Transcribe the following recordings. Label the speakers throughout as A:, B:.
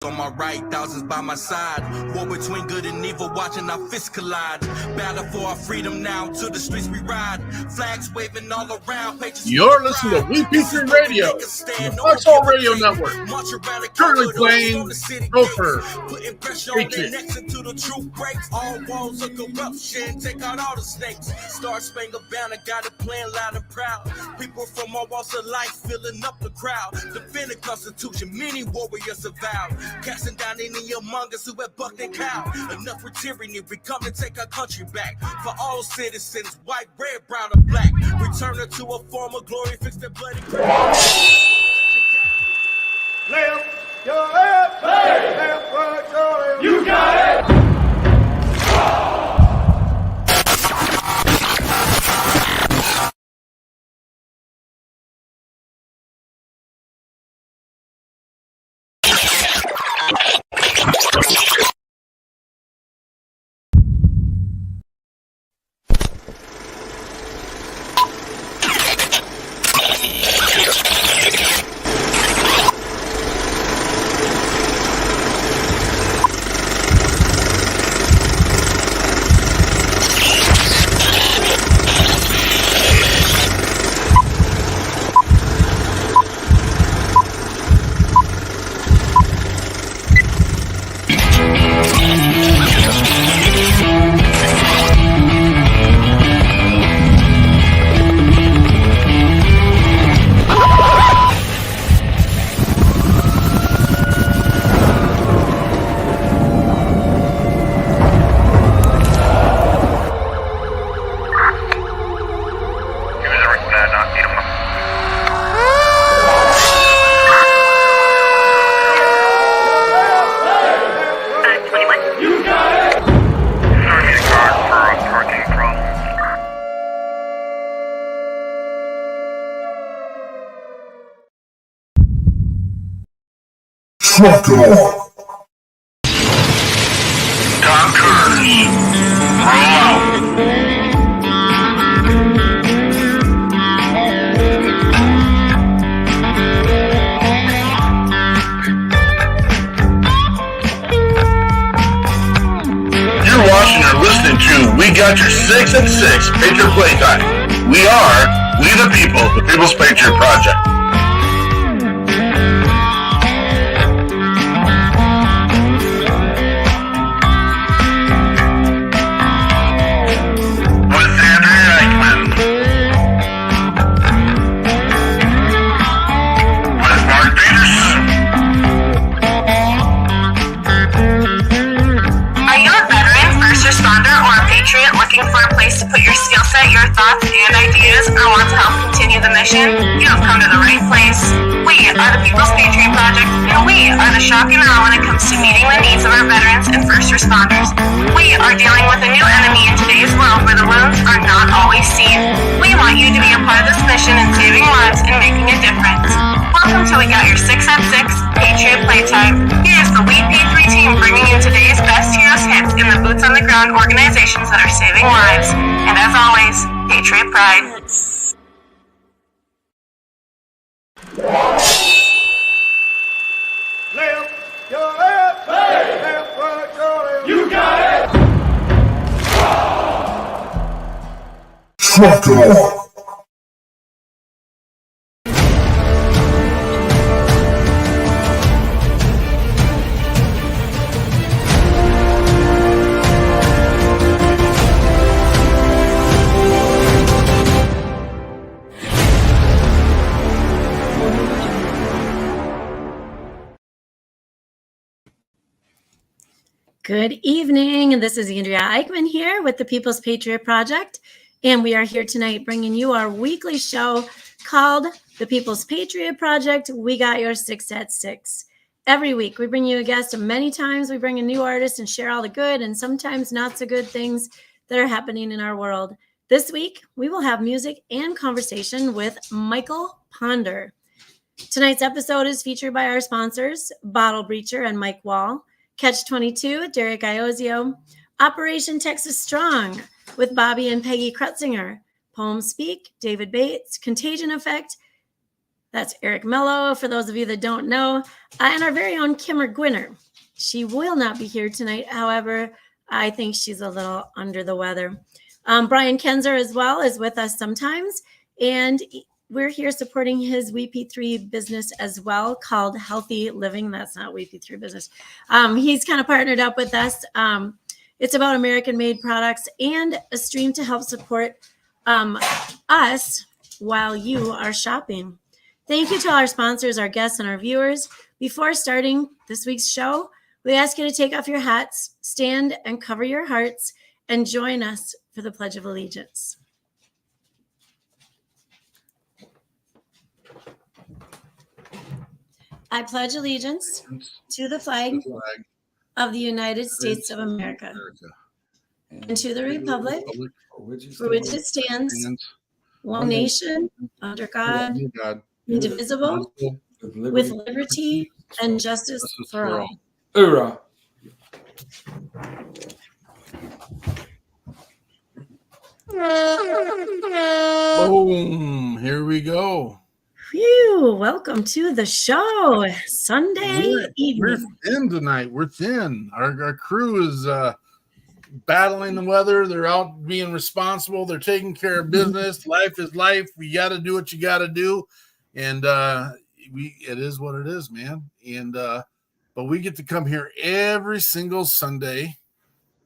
A: On my right, thousands by my side. War between good and evil, watching our fists collide. Battle for our freedom now, to the streets we ride. Flags waving all around.
B: You're listening to WeP3 Radio, the Foxhole Radio Network. Currently playing Gopher, Patriot.
A: All walls of corruption, take out all the snakes. Star Spangled Banner, got it playing loud and proud. People from all walks of life filling up the crowd. Defend the Constitution, many warriors have vowed. Casting down any among us who have bucked and cowed. Enough with tyranny, we come to take our country back. For all citizens, white, red, brown, or black. Return her to a form of glory, fix their bloody crown.
C: Left your left, left, right, your left. You got it!
B: Trucker.
D: Tom Cruise, roll out. You're watching or listening to We Got Your 6 at 6 Patriot Playtime. We are We the People, the People's Patriot Project.
E: For a place to put your skill set, your thoughts, and ideas, or want to help continue the mission, you have come to the right place. We are the People's Patriot Project, and we are the shock and awe when it comes to meeting the needs of our veterans and first responders. We are dealing with a new enemy in today's world where the wounds are not always seen. We want you to be a part of this mission in saving lives and making a difference. Welcome to We Got Your 6 at 6 Patriot Playtime. Here's the WeP3 Team bringing you today's best heroes hits in the boots on the ground organizations that are saving lives. And as always, Patriot Pride.
C: Left your left, left, right, your left. You got it!
B: Trucker.
F: Good evening. This is Andrea Eichmann here with the People's Patriot Project, and we are here tonight bringing you our weekly show called the People's Patriot Project. We got your 6 at 6. Every week we bring you a guest, and many times we bring a new artist and share all the good and sometimes not so good things that are happening in our world. This week we will have music and conversation with Michael Ponder. Tonight's episode is featured by our sponsors, Bottle Breacher and Mike Wall, Catch 22, Derek Iozio, Operation Texas Strong with Bobby and Peggy Krutzinger, Poem Speak, David Bates, Contagion Effect, That's Eric Mello, for those of you that don't know, and our very own Kimmer Gwinner. She will not be here tonight. However, I think she's a little under the weather. Brian Kenzer as well is with us sometimes, and we're here supporting his WeP3 business as well, called Healthy Living. That's not WeP3 business. He's kind of partnered up with us. It's about American-made products and a stream to help support us while you are shopping. Thank you to our sponsors, our guests, and our viewers. Before starting this week's show, we ask you to take off your hats, stand and cover your hearts, and join us for the Pledge of Allegiance. I pledge allegiance to the flag of the United States of America and to the republic for which it stands, one nation, under God, indivisible, with liberty and justice for all.
G: Hoorah.
B: Boom. Here we go.
F: Phew, welcome to the show. Sunday evening.
B: We're thin tonight. We're thin. Our crew is battling the weather. They're out being responsible. They're taking care of business. Life is life. We got to do what you got to do. And it is what it is, man. And but we get to come here every single Sunday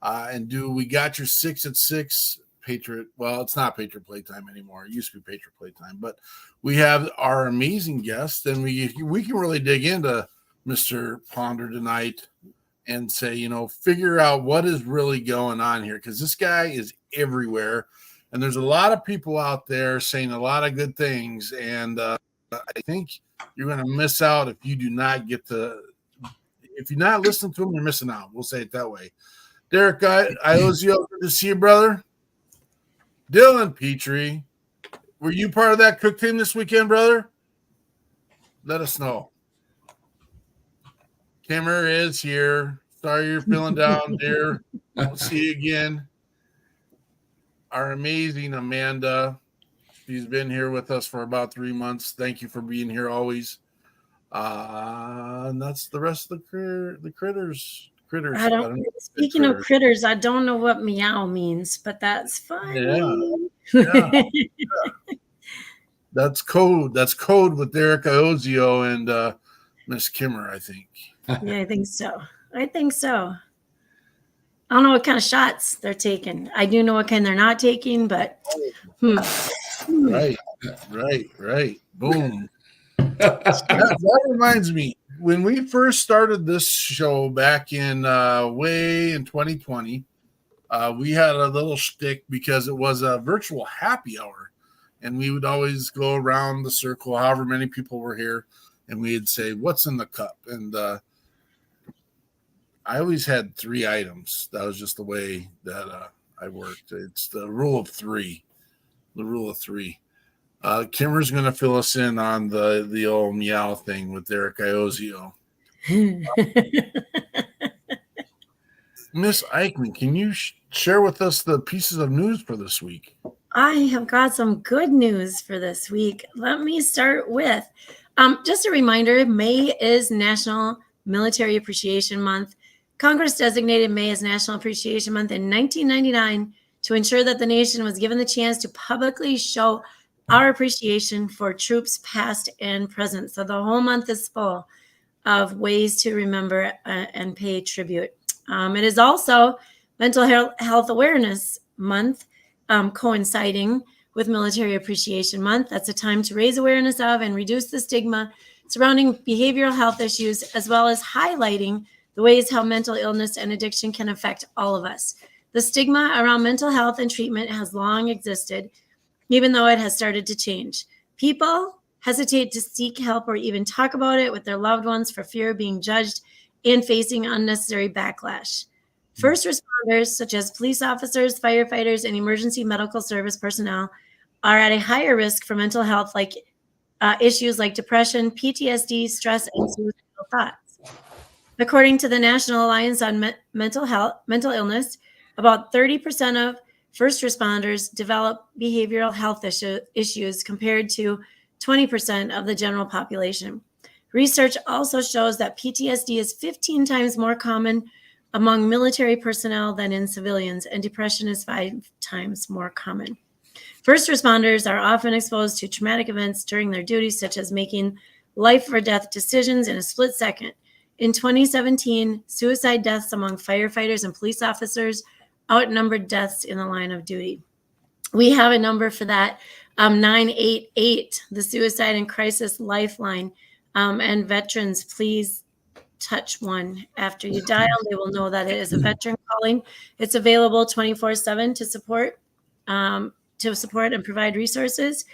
B: and do We Got Your 6 at 6 Patriot. Well, it's not Patriot Playtime anymore. It used to be Patriot Playtime, but we have our amazing guest, and we can really dig into Mr. Ponder tonight and say, figure out what is really going on here, because this guy is everywhere, and there's a lot of people out there saying a lot of good things, and I think you're going to miss out if you do not get to. If you're not listening to him, you're missing out. We'll say it that way. Derek, Iozio, good to see you, brother. Dylan Petrie, were you part of that cook team this weekend, brother? Let us know. Kimmer is here. Sorry you're feeling down, dear. We'll see you again. Our amazing Amanda. She's been here with us for about 3 months. Thank you for being here always. And that's the rest of the critters.
F: Speaking of critters, I don't know what meow means, but that's fine.
B: Yeah. That's code. That's code with Derek Iozio and Miss Kimmer, I think.
F: Yeah, I think so. I don't know what kind of shots they're taking. I do know what kind they're not taking, but
B: Right. Boom. That reminds me, when we first started this show back in way in 2020, we had a little shtick because it was a virtual happy hour, and we would always go around the circle, however many people were here, and we'd say, "What's in the cup?" And I always had 3 items. That was just the way that I worked. It's the rule of 3. The rule of 3. Kimmer's going to fill us in on the old meow thing with Derek Iozio. Miss Eichmann, can you share with us the pieces of news for this week?
F: I have got some good news for this week. Let me start with just a reminder, May is National Military Appreciation Month. Congress designated May as National Appreciation Month in 1999 to ensure that the nation was given the chance to publicly show our appreciation for troops past and present. So the whole month is full of ways to remember and pay tribute. It is also Mental Health Awareness Month, coinciding with Military Appreciation Month. That's a time to raise awareness of and reduce the stigma surrounding behavioral health issues, as well as highlighting the ways how mental illness and addiction can affect all of us. The stigma around mental health and treatment has long existed, even though it has started to change. People hesitate to seek help or even talk about it with their loved ones for fear of being judged and facing unnecessary backlash. First responders, such as police officers, firefighters, and emergency medical service personnel, are at a higher risk for mental health issues like depression, PTSD, stress, and suicidal thoughts. According to the National Alliance on Mental Illness, about 30% of first responders develop behavioral health issues compared to 20% of the general population. Research also shows that PTSD is 15 times more common among military personnel than in civilians, and depression is 5 times more common. First responders are often exposed to traumatic events during their duties, such as making life or death decisions in a split second. In 2017, suicide deaths among firefighters and police officers outnumbered deaths in the line of duty. We have a number for that, 988, the Suicide and Crisis Lifeline. And veterans, please touch 1 after you dial. They will know that it is a veteran calling. It's available 24/7 to support and provide resources.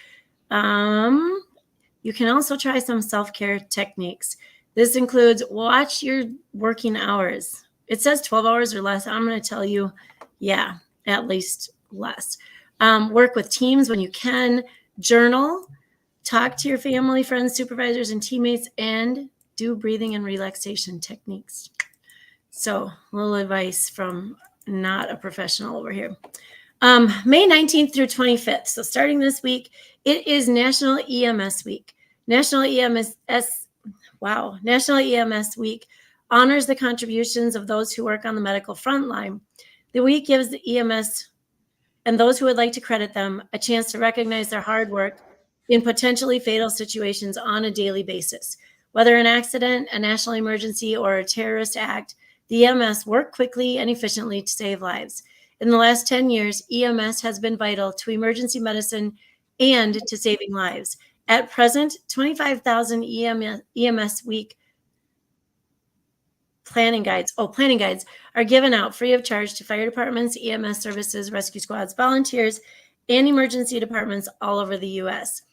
F: You can also try some self-care techniques. This includes watch your working hours. It says 12 hours or less. I'm going to tell you, yeah, at least less. Work with teams when you can. Journal. Talk to your family, friends, supervisors, and teammates, and do breathing and relaxation techniques. So, a little advice from not a professional over here. May 19th through 25th. So starting this week, it is National EMS Week. National EMS Week honors the contributions of those who work on the medical front line. The week gives the EMS and those who would like to credit them a chance to recognize their hard work in potentially fatal situations on a daily basis. Whether an accident, a national emergency, or a terrorist act, the EMS work quickly and efficiently to save lives. In the last 10 years, EMS has been vital to emergency medicine and to saving lives. At present, 25,000 EMS Week planning guides are given out free of charge to fire departments, EMS services, rescue squads, volunteers, and emergency departments all over the U.S.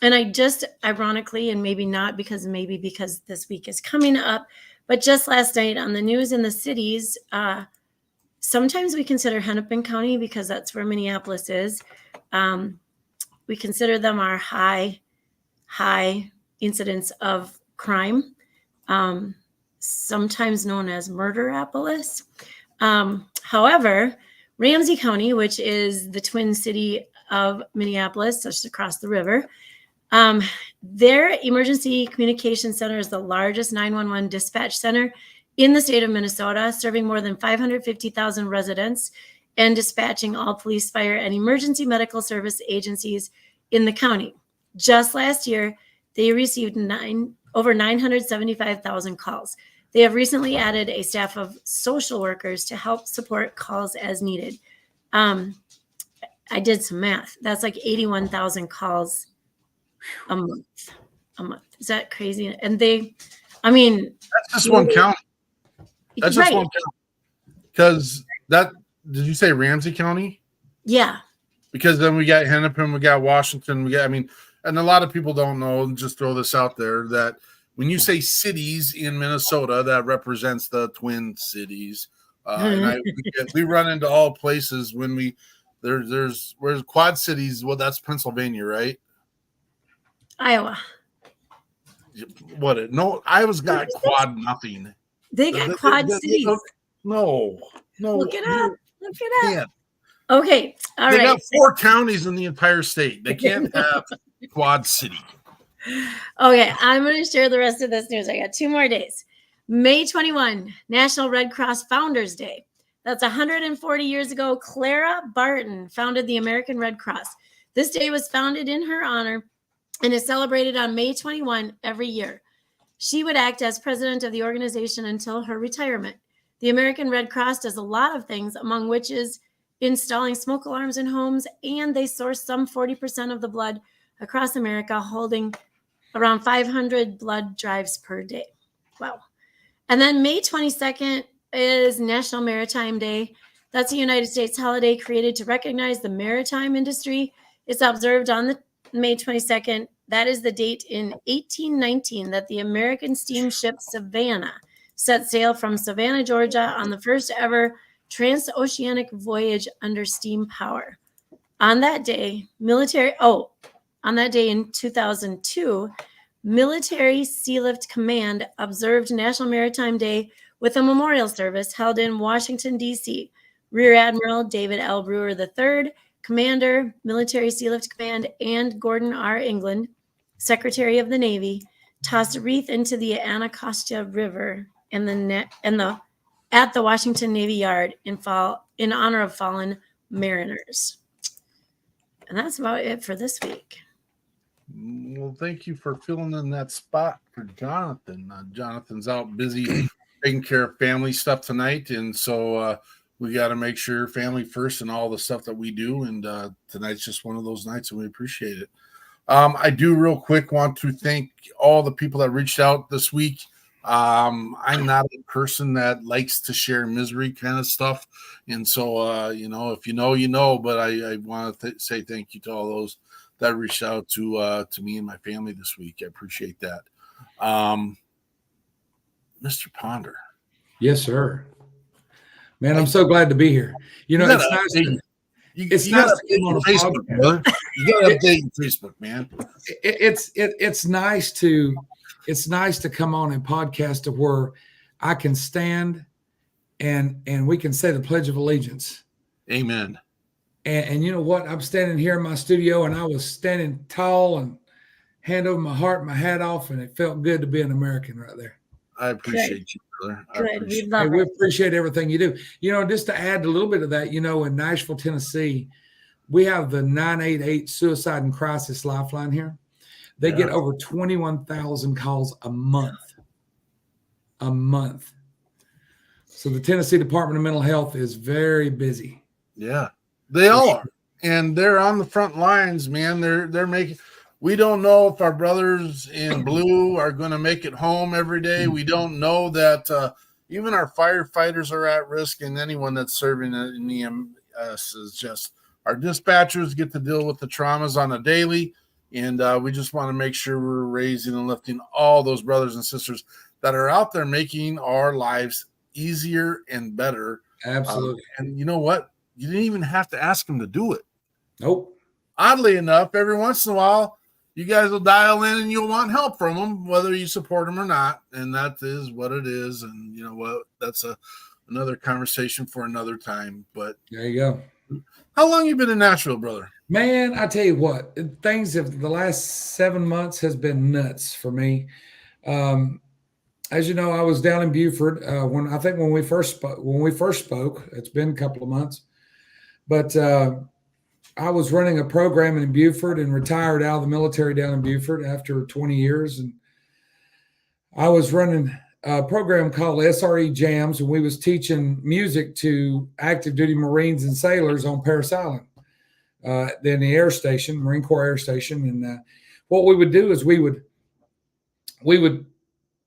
F: And I just, ironically, and maybe because this week is coming up, but just last night on the news in the cities, sometimes we consider Hennepin County, because that's where Minneapolis is. We consider them our high incidence of crime, sometimes known as Murderapolis. However, Ramsey County, which is the twin city of Minneapolis, just across the river, their emergency communication center is the largest 911 dispatch center in the state of Minnesota, serving more than 550,000 residents and dispatching all police, fire, and emergency medical service agencies in the county. Just last year, they received over 975,000 calls. They have recently added a staff of social workers to help support calls as needed. I did some math. That's like 81,000 calls a month. Is that crazy? And that's
B: just one county. That's just
F: right.
B: one county. Because did you say Ramsey County?
F: Yeah.
B: Because then we got Hennepin, we got Washington, and a lot of people don't know, just throw this out there, that when you say cities in Minnesota, that represents the Twin Cities. And we run into all places when there's Quad Cities. Well, that's Pennsylvania, right?
F: Iowa.
B: What? No, Iowa's got quad nothing.
F: They got quad cities.
B: No.
F: Look it up.
B: Yeah.
F: Okay. All right.
B: They got 4 counties in the entire state. They can't have quad city.
F: Okay. I'm going to share the rest of this news. I got 2 more days. May 21, National Red Cross Founders Day. That's 140 years ago. Clara Barton founded the American Red Cross. This day was founded in her honor and is celebrated on May 21 every year. She would act as president of the organization until her retirement. The American Red Cross does a lot of things, among which is installing smoke alarms in homes, and they source some 40% of the blood across America, holding around 500 blood drives per day. Wow. And then May 22nd is National Maritime Day. That's a United States holiday created to recognize the maritime industry. It's observed on the May 22nd. That is the date in 1819 that the American steamship Savannah set sail from Savannah, Georgia on the first ever transoceanic voyage under steam power. On that day in 2002, Military Sealift Command observed National Maritime Day with a memorial service held in Washington, D.C. Rear Admiral David L. Brewer III, Commander, Military Sealift Command, and Gordon R. England Secretary of the Navy, tossed a wreath into the Anacostia River at the Washington Navy Yard in honor of fallen mariners. And that's about it for this week.
B: Well, thank you for filling in that spot for Jonathan. Jonathan's out busy taking care of family stuff tonight, and so we got to make sure family first and all the stuff that we do. And tonight's just one of those nights, and we appreciate it. I do real quick want to thank all the people that reached out this week. I'm not a person that likes to share misery kind of stuff, and so if you know, you know. But I want to say thank you to all those that reached out to me and my family this week. I appreciate that. Mr. Ponder.
G: Yes, sir. Man, I'm so glad to be here. It's nice to come on a
B: Facebook, brother. You got to update your Facebook, man.
G: It's nice to come on and podcast to where I can stand and we can say the Pledge of Allegiance.
B: Amen.
G: And you know what? I'm standing here in my studio, and I was standing tall and hand over my heart, my hat off, and it felt good to be an American right there.
B: I appreciate you, brother.
G: We appreciate everything you do. Just to add a little bit of that, in Nashville, Tennessee, we have the 988 Suicide and Crisis Lifeline here. They get over 21,000 calls a month. So the Tennessee Department of Mental Health is very busy.
B: Yeah. They all are, and they're on the front lines, man. They're making. We don't know if our brothers in blue are going to make it home every day. We don't know that even our firefighters are at risk, and anyone that's serving in EMS is just. Our dispatchers get to deal with the traumas on a daily, and we just want to make sure we're raising and lifting all those brothers and sisters that are out there making our lives easier and better.
G: Absolutely.
B: And you know what? You didn't even have to ask them to do it.
G: Nope.
B: Oddly enough, every once in a while, you guys will dial in and you'll want help from them, whether you support them or not. And that is what it is. And you know what? That's another conversation for another time. But
G: there you go.
B: How long you been in Nashville, brother?
G: Man, I tell you what, the last 7 months has been nuts for me. As you know, I was down in Beaufort when we first spoke. It's been a couple of months. But I was running a program in Beaufort and retired out of the military down in Beaufort after 20 years. And I was running a program called SRE Jams, and we was teaching music to active duty Marines and sailors on Parris Island, then the air station, Marine Corps Air Station. And what we would do is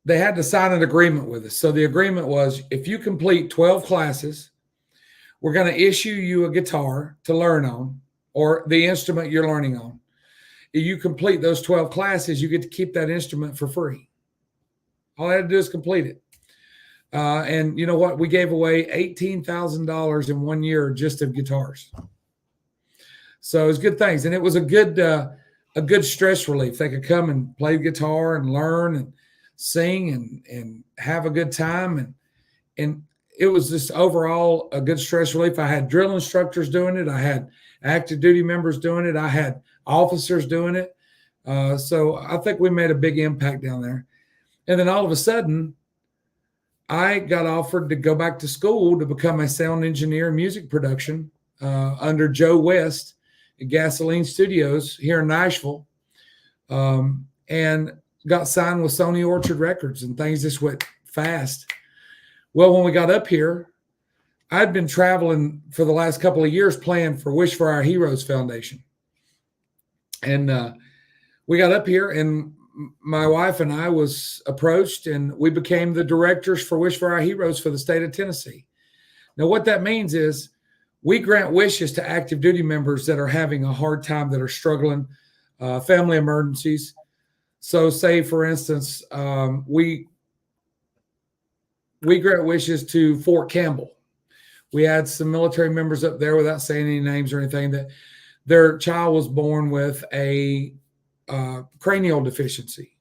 G: they had to sign an agreement with us. So the agreement was, if you complete 12 classes, we're going to issue you a guitar to learn on, or the instrument you're learning on. If you complete those 12 classes, you get to keep that instrument for free. All I had to do is complete it. And you know what? We gave away $18,000 in 1 year just of guitars. So it was good things. And it was a good stress relief. They could come and play guitar and learn and sing and have a good time. And it was just overall a good stress relief. I had drill instructors doing it. I had active duty members doing it. I had officers doing it. So I think we made a big impact down there. And then all of a sudden, I got offered to go back to school to become a sound engineer in music production under Joe West at Gasoline Studios here in Nashville, and got signed with Sony Orchard Records, and things just went fast. Well, when we got up here, I'd been traveling for the last couple of years playing for Wish for Our Heroes Foundation. And we got up here, and my wife and I was approached, and we became the directors for Wish for Our Heroes for the state of Tennessee. Now, what that means is we grant wishes to active duty members that are having a hard time, that are struggling, family emergencies. So say, for instance, we grant wishes to Fort Campbell. We had some military members up there, without saying any names or anything, that their child was born with a cranial deficiency.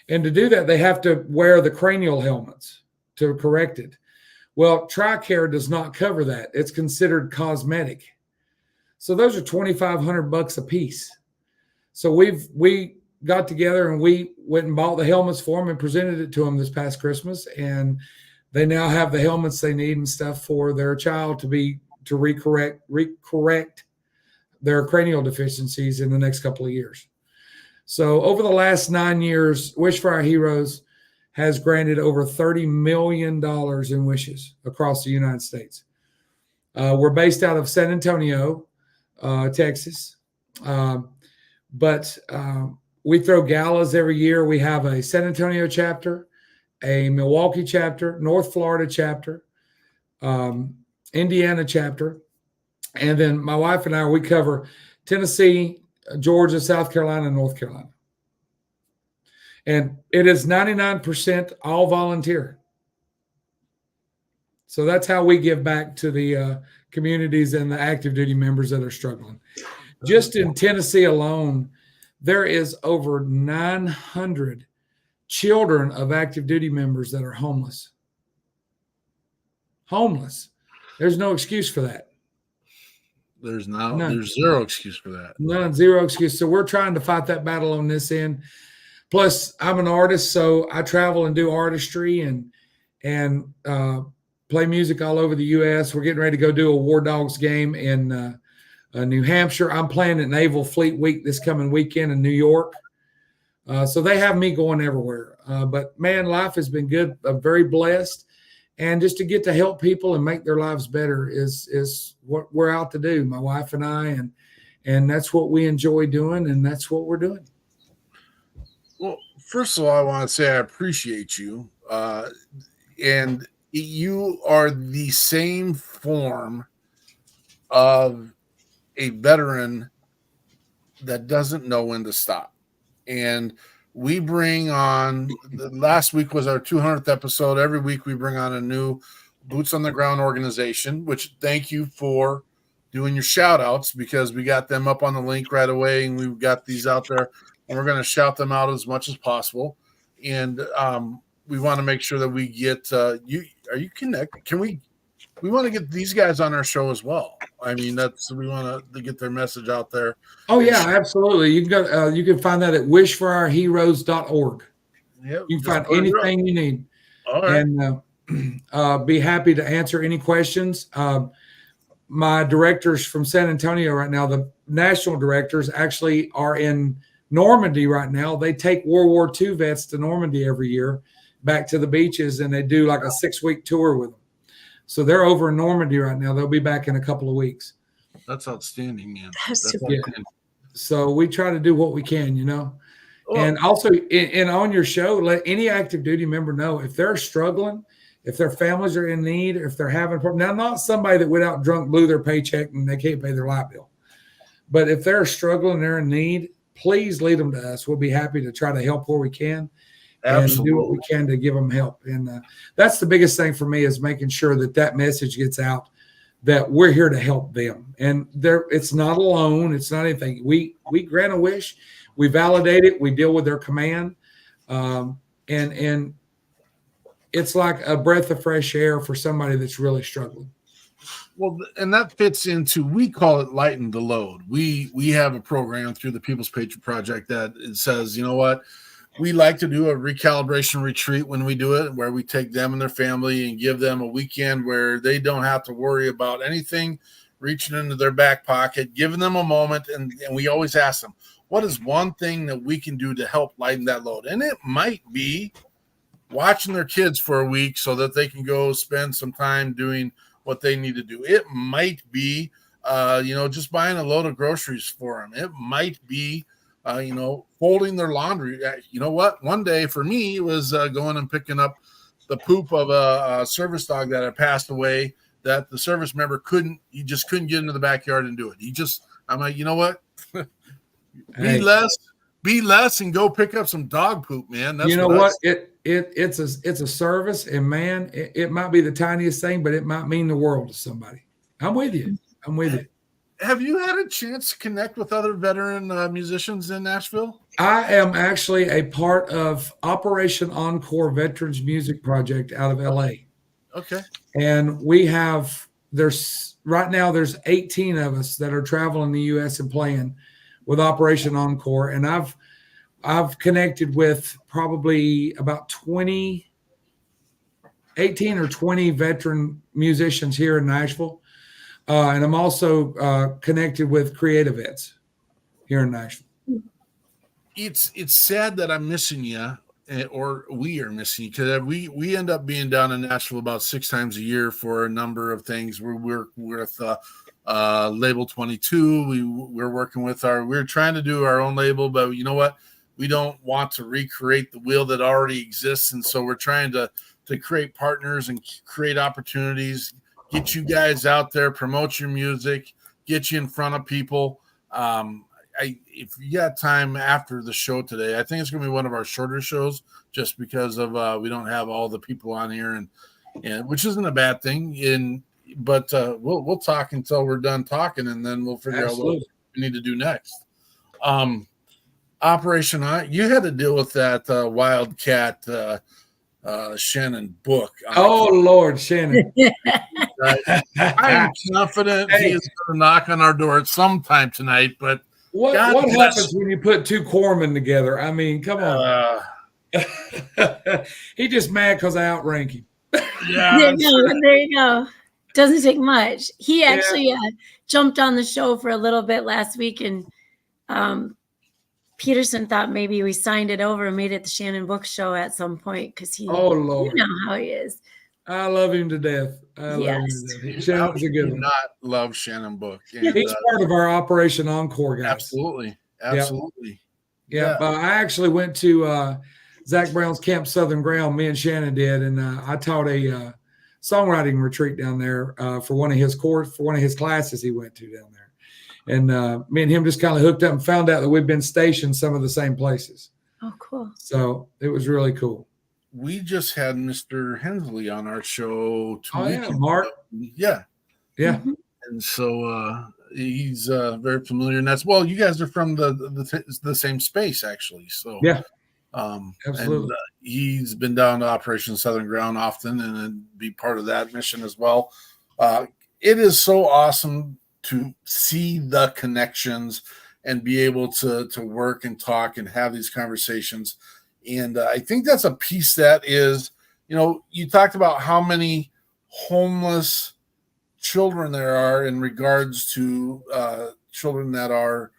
G: And to do that, they have to wear the cranial helmets to correct it. Well, TRICARE does not cover that. It's considered cosmetic. So those are $2,500 a piece. So we got together and we went and bought the helmets for them and presented it to them this past Christmas. And they now have the helmets they need and stuff for their child to recorrect their cranial deficiencies in the next couple of years. So over the last 9 years, Wish for Our Heroes has granted over $30 million in wishes across the United States. We're based out of San Antonio, Texas. But we throw galas every year. We have a San Antonio chapter, a Milwaukee chapter, North Florida chapter, Indiana chapter. And then my wife and I, we cover Tennessee, Georgia, South Carolina, and North Carolina. And it is 99% all volunteer. So that's how we give back to the communities and the active duty members that are struggling. Just in Tennessee alone, there is over 900 children of active duty members that are homeless. Homeless. There's no excuse for that.
B: There's zero excuse for that.
G: None, zero excuse. So we're trying to fight that battle on this end. Plus, I'm an artist, so I travel and do artistry and play music all over the U.S. We're getting ready to go do a War Dogs game in New Hampshire. I'm playing at Naval Fleet Week this coming weekend in New York. So they have me going everywhere. But, man, life has been good. I'm very blessed. And just to get to help people and make their lives better is what we're out to do, my wife and I. And that's what we enjoy doing, and that's what we're doing.
B: Well, first of all, I want to say I appreciate you. And you are the same form of a veteran that doesn't know when to stop. And we bring on, last week was our 200th episode. Every week we bring on a new boots on the ground organization, which thank you for doing your shout outs, because we got them up on the link right away and we've got these out there and we're going to shout them out as much as possible. And we want to make sure that we get you. Are you connected? We want to get these guys on our show as well. I mean, we want to get their message out there.
G: Oh yeah, absolutely. You can go. You can find that at wishforourheroes.org.
B: Yep,
G: you can find anything you need.
B: All right.
G: And be happy to answer any questions. My directors from San Antonio right now, the national directors, actually are in Normandy right now. They take World War II vets to Normandy every year, back to the beaches, and they do like a 6-week tour with them. So they're over in Normandy right now. They'll be back in a couple of weeks.
B: That's outstanding, man.
G: So we try to do what we can, And also, and on your show, let any active duty member know if they're struggling, if their families are in need, if they're having problems. Now, not somebody that went out drunk, blew their paycheck, and they can't pay their light bill. But if they're struggling, they're in need, please lead them to us. We'll be happy to try to help where we can.
B: Absolutely.
G: And do what we can to give them help. And that's the biggest thing for me, is making sure that message gets out, that we're here to help them. And it's not a loan. It's not anything. We grant a wish. We validate it. We deal with their command. And it's like a breath of fresh air for somebody that's really struggling.
B: Well, and that fits into, we call it lighten the load. We have a program through the People's Patriot Project that it says, you know what? We like to do a recalibration retreat when we do it, where we take them and their family and give them a weekend where they don't have to worry about anything reaching into their back pocket, giving them a moment. And we always ask them, what is one thing that we can do to help lighten that load? And it might be watching their kids for a week so that they can go spend some time doing what they need to do. It might be, just buying a load of groceries for them. It might be, folding their laundry. You know what? One day for me it was going and picking up the poop of a service dog that had passed away, that the service member he just couldn't get into the backyard and do it. I'm like, you know what? Be less and go pick up some dog poop, man. That's what? It's
G: a service, and man, it might be the tiniest thing, but it might mean the world to somebody. I'm with you.
B: Have you had a chance to connect with other veteran musicians in Nashville?
G: I am actually a part of Operation Encore Veterans Music Project out of LA.
B: Okay.
G: And there's 18 of us that are traveling the U.S. and playing with Operation Encore. And I've connected with probably about 18 or 20 veteran musicians here in Nashville. And I'm also connected with creative vets here in Nashville.
B: It's sad that I'm missing you, or we are missing you, because we end up being down in Nashville about 6 times a year for a number of things. We're with Label 22. We're working with we're trying to do our own label, but you know what? We don't want to recreate the wheel that already exists, and so we're trying to create partners and create opportunities, get you guys out there, promote your music, get you in front of people. If you got time after the show today, I think it's going to be one of our shorter shows, just because of we don't have all the people on here, and which isn't a bad thing. But we'll talk until we're done talking, and then we'll figure out what we need to do next. Operation you had to deal with that Wildcat Shannon book.
G: Oh Lord, Shannon!
B: I'm confident he is going to knock on our door at some time tonight, but.
G: What happens when you put 2 corpsmen together? I mean, come on. He just mad because I outrank him.
B: Yeah,
F: there you go. Doesn't take much. He actually jumped on the show for a little bit last week, and Peterson thought maybe we signed it over and made it the Shannon Book Show at some point, because you know how he is.
G: I love him to death. Shannon's a good one.
B: Not love Shannon Book.
G: And, he's part of our Operation Encore guys.
B: Absolutely.
G: Yeah. I actually went to Zach Brown's Camp Southern Ground. Me and Shannon did, and I taught a songwriting retreat down there for one of his classes he went to down there. And me and him just kind of hooked up and found out that we've been stationed some of the same places.
F: Oh, cool.
G: So it was really cool.
B: We just had Mr. Hensley on our show 2 weeks ago.
G: Mark.
B: Yeah.
F: Mm-hmm.
B: And so he's very familiar, and you guys are from the same space, actually. So
G: absolutely.
B: And, he's been down to Operation Southern Ground often, and then be part of that mission as well. It is so awesome to see the connections and be able to work and talk and have these conversations. And I think that's a piece that is, you talked about how many homeless children there are in regards to children that are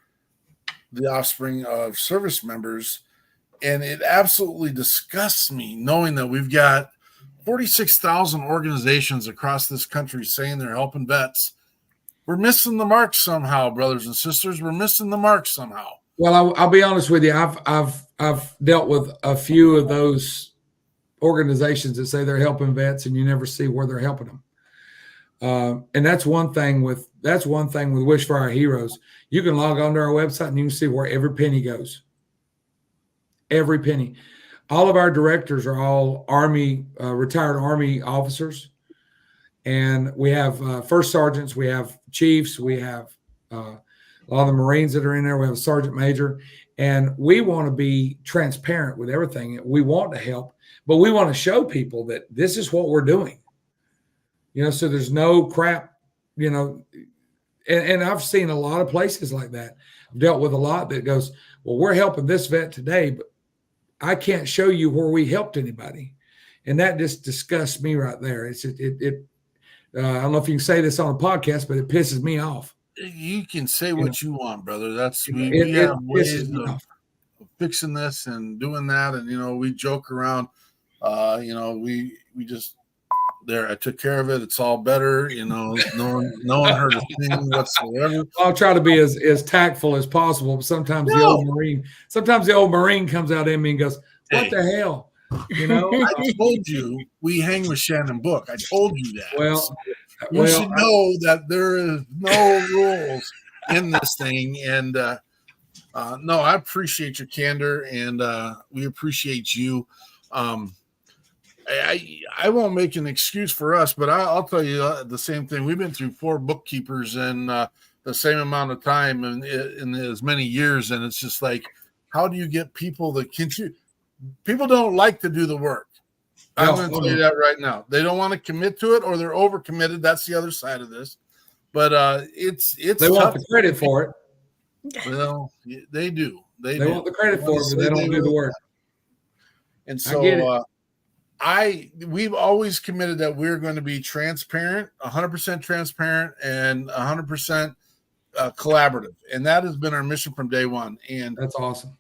B: the offspring of service members. And it absolutely disgusts me knowing that we've got 46,000 organizations across this country saying they're helping vets. We're missing the mark somehow, brothers and sisters. We're missing the mark somehow.
G: Well, I'll be honest with you. I've dealt with a few of those organizations that say they're helping vets, and you never see where they're helping them. And that's one thing with Wish for Our Heroes. You can log onto our website and you can see where every penny goes. Every penny. All of our directors are all retired Army officers, and we have first sergeants, we have chiefs, we have a lot of the Marines that are in there. We have a sergeant major, and we want to be transparent with everything. We want to help, but we want to show people that this is what we're doing. So there's no crap, and I've seen a lot of places like that. I've dealt with a lot that goes, well, we're helping this vet today, but I can't show you where we helped anybody. And that just disgusts me right there. I don't know if you can say this on a podcast, but it pisses me off.
B: You can say what you want, brother. That's we have ways of fixing this and doing that, and we joke around. We just there. I took care of it. It's all better. No one heard a thing whatsoever.
G: I'll try to be as tactful as possible. But sometimes the old Marine comes out in me and goes, "What the hell?"
B: I told you we hang with Shannon Book. I told you that.
G: Well,
B: you should know that there is no rules in this thing. And no, I appreciate your candor, and we appreciate you. I won't make an excuse for us, but I'll tell you the same thing. We've been through 4 bookkeepers in the same amount of time and in as many years, and it's just like, how do you get people that people don't like to do the work. I'm going to tell you that right now. They don't want to commit to it, or they're overcommitted. That's the other side of this. But it's
G: they want the credit for it.
B: Well, they do.
G: They want the credit for it, but they don't do the work.
B: And
G: I get
B: so
G: it.
B: we've always committed that we're going to be transparent, 100% transparent, and 100% collaborative. And that has been our mission from day one. And
G: That's awesome.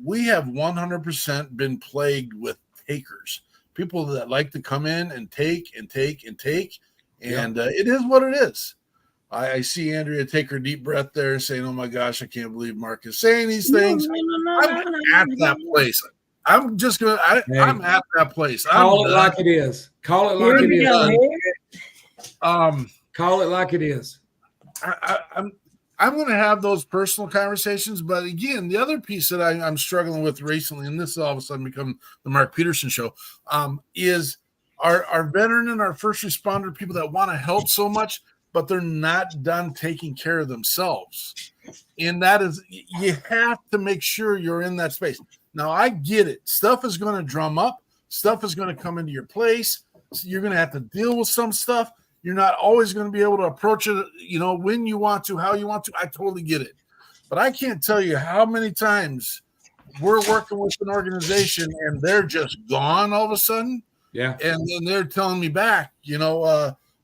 B: We have 100% been plagued with takers, people that like to come in and take and take and take. And it is what it is. I see Andrea take her deep breath there saying, oh my gosh, I can't believe Mark is saying these things. I'm at that place. I'm just going to, I'm at that place.
G: Call it like it is. Call it like it is. Call it like it is.
B: I'm going to have those personal conversations. But again, the other piece that I'm struggling with recently, and this has all of a sudden become the Mark Peterson show, is our veteran and our first responder people that want to help so much, but they're not done taking care of themselves. And that is, you have to make sure you're in that space. Now, I get it. Stuff is going to drum up. Stuff is going to come into your place. So you're going to have to deal with some stuff. You're not always going to be able to approach it, when you want to, how you want to. I totally get it. But I can't tell you how many times we're working with an organization and they're just gone all of a sudden.
G: Yeah.
B: And then they're telling me back,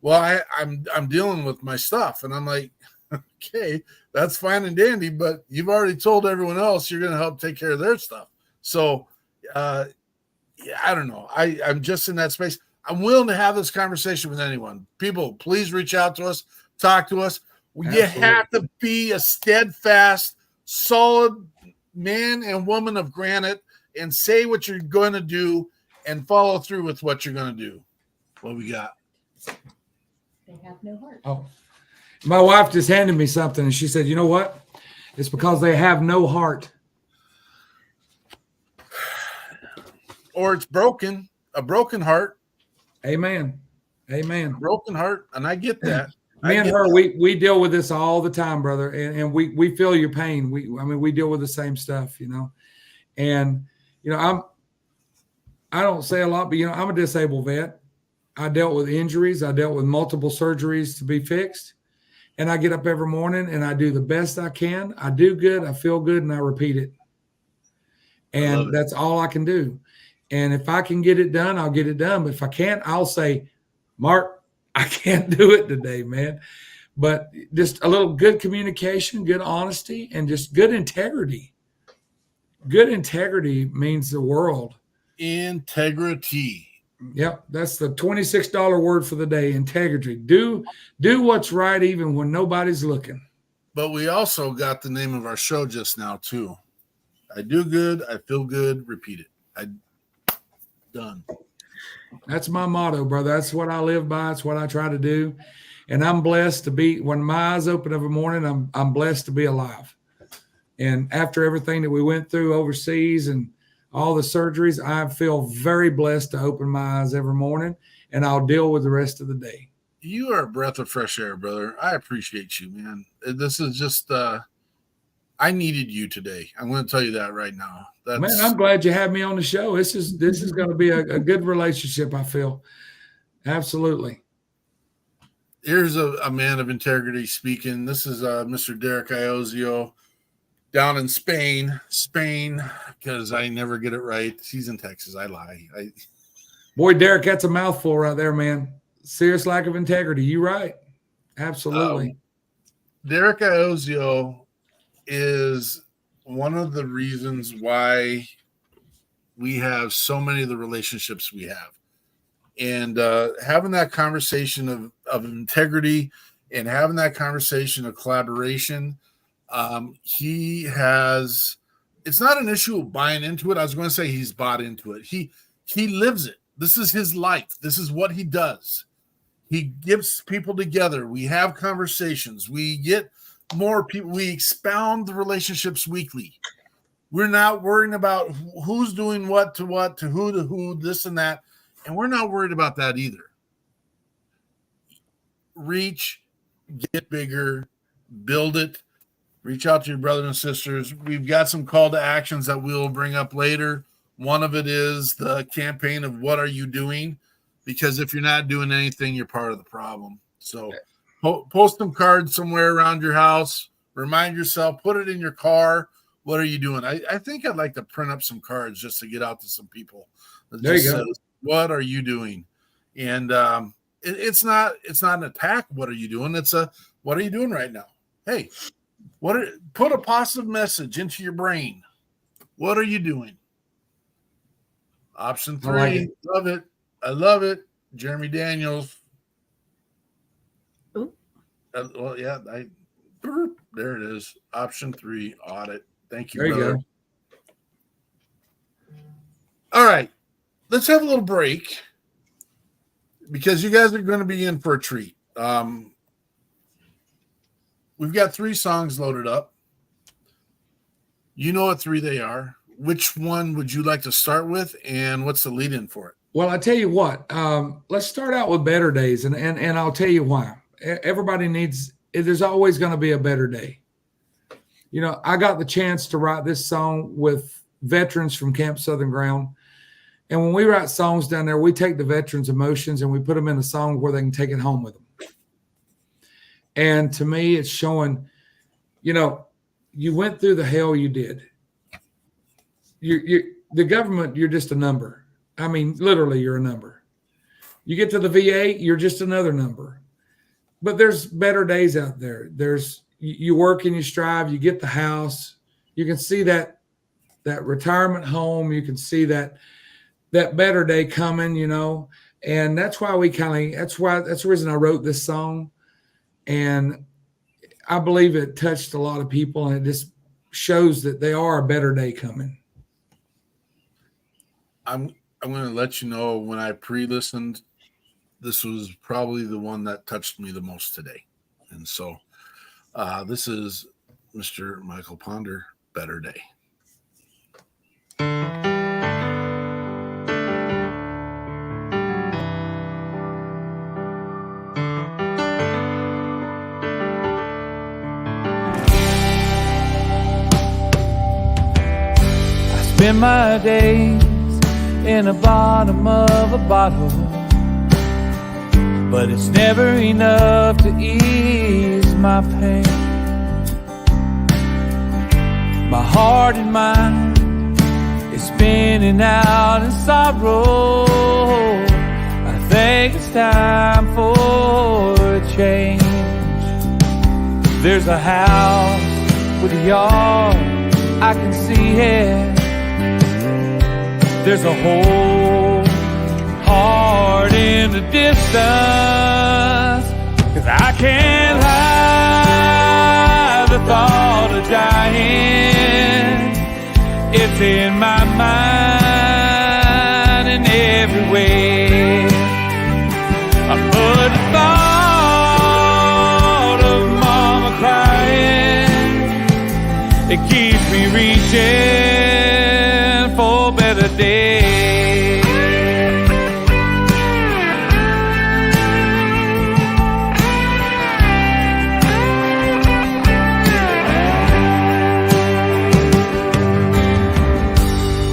B: well, I'm dealing with my stuff. And I'm like, okay, that's fine and dandy, but you've already told everyone else you're going to help take care of their stuff. So I don't know. I'm just in that space. I'm willing to have this conversation with anyone. People, please reach out to us, talk to us. You have to be a steadfast, solid man and woman of granite and say what you're going to do and follow through with what you're going to do. What we got?
F: They have no heart.
G: Oh, my wife just handed me something and she said, you know what? It's because they have no heart.
B: Or it's broken, a broken heart.
G: Amen. Amen.
B: Broken heart. And I get that.
G: Me and her, we deal with this all the time, brother. And we feel your pain. We deal with the same stuff, and, I don't say a lot, but, I'm a disabled vet. I dealt with injuries. I dealt with multiple surgeries to be fixed. And I get up every morning and I do the best I can. I do good. I feel good. And I repeat it. And that's all I can do. And if I can get it done, I'll get it done. But if I can't, I'll say, Mark, I can't do it today, man. But just a little good communication, good honesty, and just good integrity. Good integrity means the world.
B: Integrity.
G: Yep, that's the $26 word for the day, integrity. Do what's right even when nobody's looking.
B: But we also got the name of our show just now, too. I do good, I feel good, repeat it. Done.
G: That's my motto, brother. That's what I live by. It's what I try to do. And I'm blessed to be, when my eyes open every morning, I'm blessed to be alive. And after everything that we went through overseas and all the surgeries, I feel very blessed to open my eyes every morning, and I'll deal with the rest of the day.
B: You are a breath of fresh air, brother. I appreciate you, man. This is just, I needed you today. I'm going to tell you that right now.
G: Man, I'm glad you had me on the show. This is going to be a good relationship, I feel. Absolutely.
B: Here's a man of integrity speaking. This is Mr. Derek Iozio down in Spain, because I never get it right. He's in Texas. I lie.
G: Boy, Derek, that's a mouthful right there, man. Serious lack of integrity. You right. Absolutely.
B: Derek Iozio is one of the reasons why we have so many of the relationships we have. And having that conversation of integrity and having that conversation of collaboration, he has, it's not an issue of buying into it. I was going to say he's bought into it. He lives it. This is his life. This is what he does. He gets people together. We have conversations. We get more people. We expound the relationships weekly. We're not worrying about who's doing what to who, this and that. And we're not worried about that either. Reach, get bigger, build it. Reach out to your brothers and sisters. We've got some call to actions that we'll bring up later. One of it is the campaign of what are you doing? Because if you're not doing anything, you're part of the problem. So post some cards somewhere around your house. Remind yourself, put it in your car. what are you doing? I think I'd like to print up some cards just to get out to some people.
G: There you go.
B: Says, what are you doing? And it's not an attack. What are you doing? It's a, what are you doing right now? Hey, put a positive message into your brain. What are you doing? Option 3.
G: like it.
B: Love it. I love it. Jeremy Daniels.
F: Ooh.
B: Well, yeah, there it is. Option 3, audit. Thank you,
G: There you
B: brother.
G: go.
B: All right. Let's have a little break because you guys are going to be in for a treat. We've got 3 songs loaded up. You know what 3 they are. Which one would you like to start with, and what's the lead-in for it?
G: Well, I tell you what, let's start out with Better Days, and I'll tell you why. Everybody needs, there's always going to be a better day. You know, I got the chance to write this song with veterans from Camp Southern Ground. And when we write songs down there, we take the veterans' emotions and we put them in a song where they can take it home with them. And to me, it's showing, you know, you went through the hell you did. The government, you're just a number. I mean, literally, you're a number. You get to the VA, you're just another number. But there's better days out there. You work and you strive, you get the house. You can see that retirement home. You can see that better day coming, you know. And that's why that's the reason I wrote this song. And I believe it touched a lot of people, and it just shows that they are a better day coming.
B: I'm going to let you know, when I pre-listened, this was probably the one that touched me the most today. And so this is Mr. Michael Ponder, Better Day.
H: Spend my days in the bottom of a bottle, but it's never enough to ease my pain. My heart and mind is spinning out in sorrow. I think it's time for a change. There's a house with a yard, I can see it. There's a whole heart in the distance, 'cause I can't hide the thought of dying. It's in my mind in every way. But the thought of mama crying, it keeps me reaching for better days.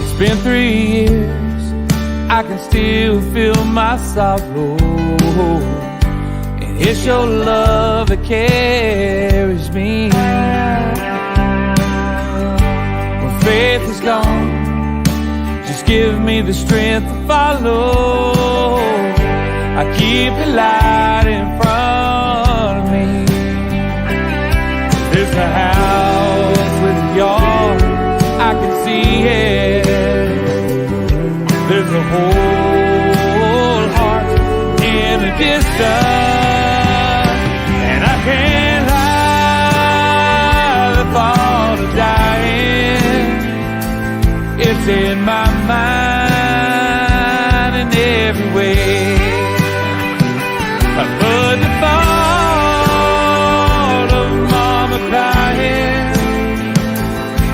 H: It's been 3 years, I can still feel my sorrow, and it's your love that carries me. When faith is gone, give me the strength to follow. I keep the light in front of me. There's a house with a yard, I can see it. There's a whole heart in the distance, and I can't hide the thought of dying. It's in my mind in every way. But the thought of mama crying,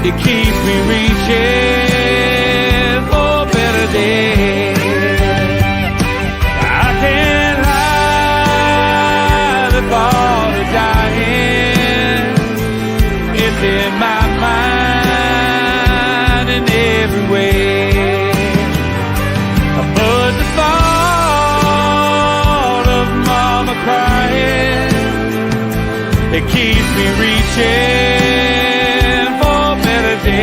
H: it keeps me reaching for better days. I can't hide the thought of dying. It's in my mind in every way. But the thought of mama crying, it keeps me reaching for better days.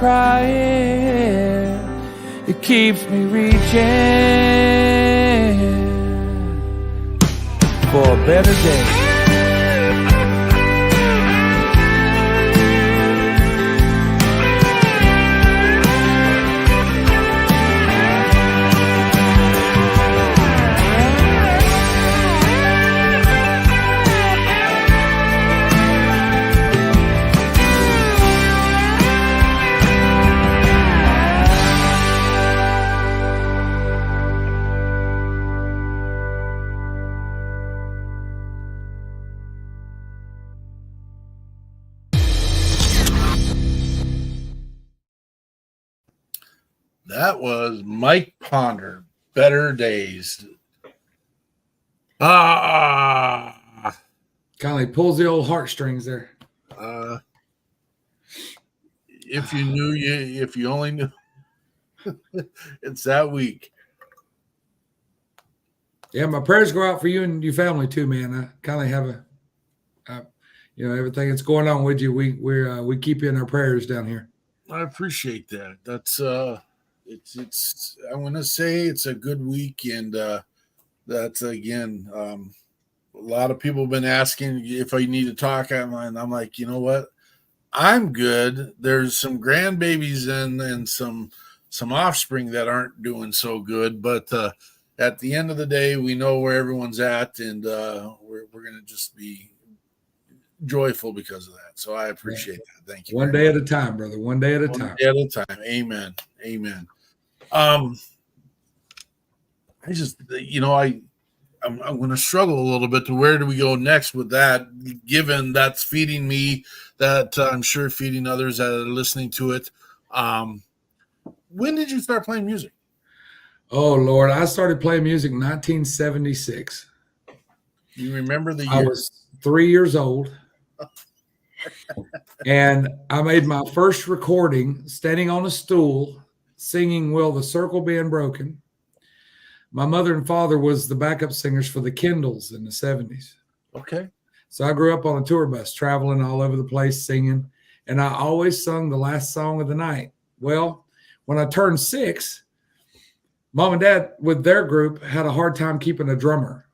H: crying, it keeps me reaching for a better day.
B: That was Mike Ponder, Better Days. Kind
G: of like pulls the old heartstrings there.
B: If you knew, if you only knew, it's that week.
G: Yeah, my prayers go out for you and your family too, man. I kind of have everything that's going on with you. We keep you in our prayers down here.
B: I appreciate that. That's it's I want to say it's a good week, and that's again a lot of people have been asking if I need to talk. I'm like, you know what, I'm good. There's some grandbabies and some offspring that aren't doing so good, but at the end of the day, we know where everyone's at, and we're gonna just be joyful because of that. So I appreciate that. Thank you.
G: One day at a time, brother. One day at a time.
B: One day at a time. Amen. Amen. I just, I'm going to struggle a little bit to where do we go next with that, given that's feeding me, that I'm sure feeding others that are listening to it. When did you start playing music?
G: Oh, Lord. I started playing music in 1976.
B: You remember the year?
G: I was 3 years old. And I made my first recording standing on a stool singing Will the Circle Be Unbroken. My mother and father was the backup singers for the Kindles in the 70s.
B: Okay.
G: So I grew up on a tour bus, traveling all over the place, singing. And I always sung the last song of the night. Well, when I turned 6, Mom and Dad, with their group, had a hard time keeping a drummer.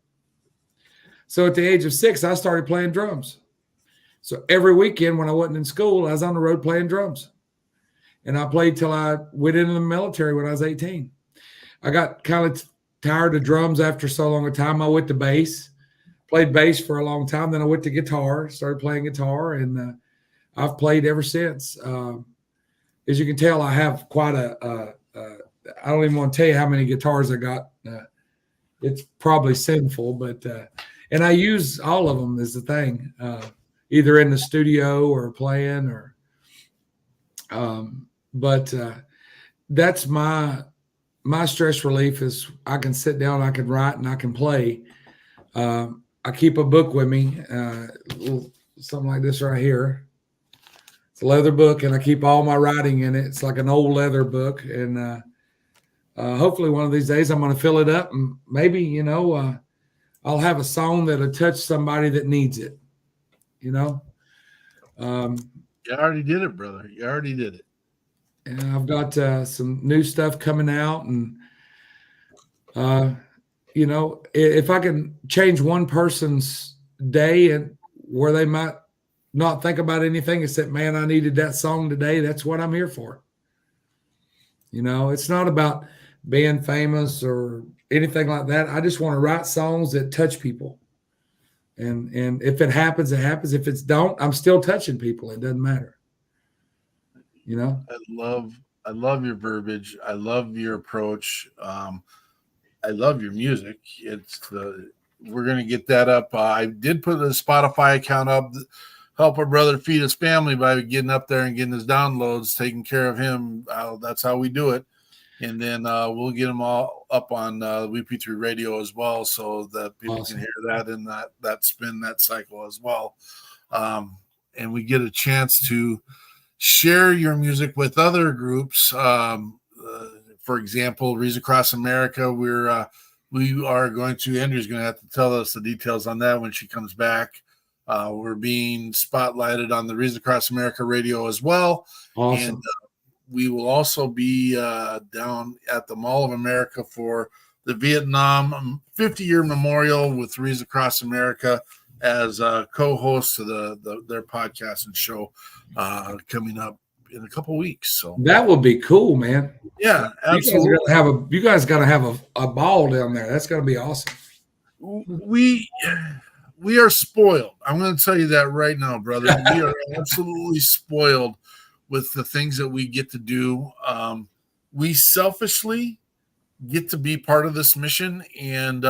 G: So at the age of 6, I started playing drums. So every weekend when I wasn't in school, I was on the road playing drums. And I played till I went into the military when I was 18. I got kind of tired of drums after so long a time. I went to bass, played bass for a long time. Then I went to guitar, started playing guitar, and I've played ever since. As you can tell, I have quite I don't even want to tell you how many guitars I got. It's probably sinful, but and I use all of them is the thing, either in the studio or playing or. But that's my stress relief is I can sit down, I can write, and I can play. I keep a book with me, something like this right here. It's a leather book, and I keep all my writing in it. It's like an old leather book, and hopefully one of these days I'm going to fill it up, and maybe I'll have a song that'll touch somebody that needs it.
B: You already did it, brother. You already did it.
G: And I've got some new stuff coming out, and if I can change one person's day and where they might not think about anything except, man, I needed that song today, that's what I'm here for. It's not about being famous or anything like that. I just want to write songs that touch people. And if it happens, it happens. If it's don't, I'm still touching people. It doesn't matter.
B: I love your verbiage. I love your approach. I love your music. We're going to get that up. I did put a Spotify account up, help our brother feed his family by getting up there and getting his downloads, taking care of him. That's how we do it. And then we'll get them all up on WeP3 Radio as well, so that people can hear that and that spin, that cycle as well. And we get a chance to share your music with other groups. For example, Rees Across America, we are going to, Andrew's going to have to tell us the details on that when she comes back. We're being spotlighted on the Rees Across America radio as well.
G: Awesome.
B: We will also be down at the Mall of America for the Vietnam 50-year memorial with Threes Across America as co-host to their podcast and show coming up in a couple weeks. So
G: that would be cool, man.
B: Yeah, absolutely.
G: You guys got to have a ball down there. That's going to be awesome.
B: We are spoiled. I'm going to tell you that right now, brother. We are absolutely spoiled with the things that we get to do. We selfishly get to be part of this mission, and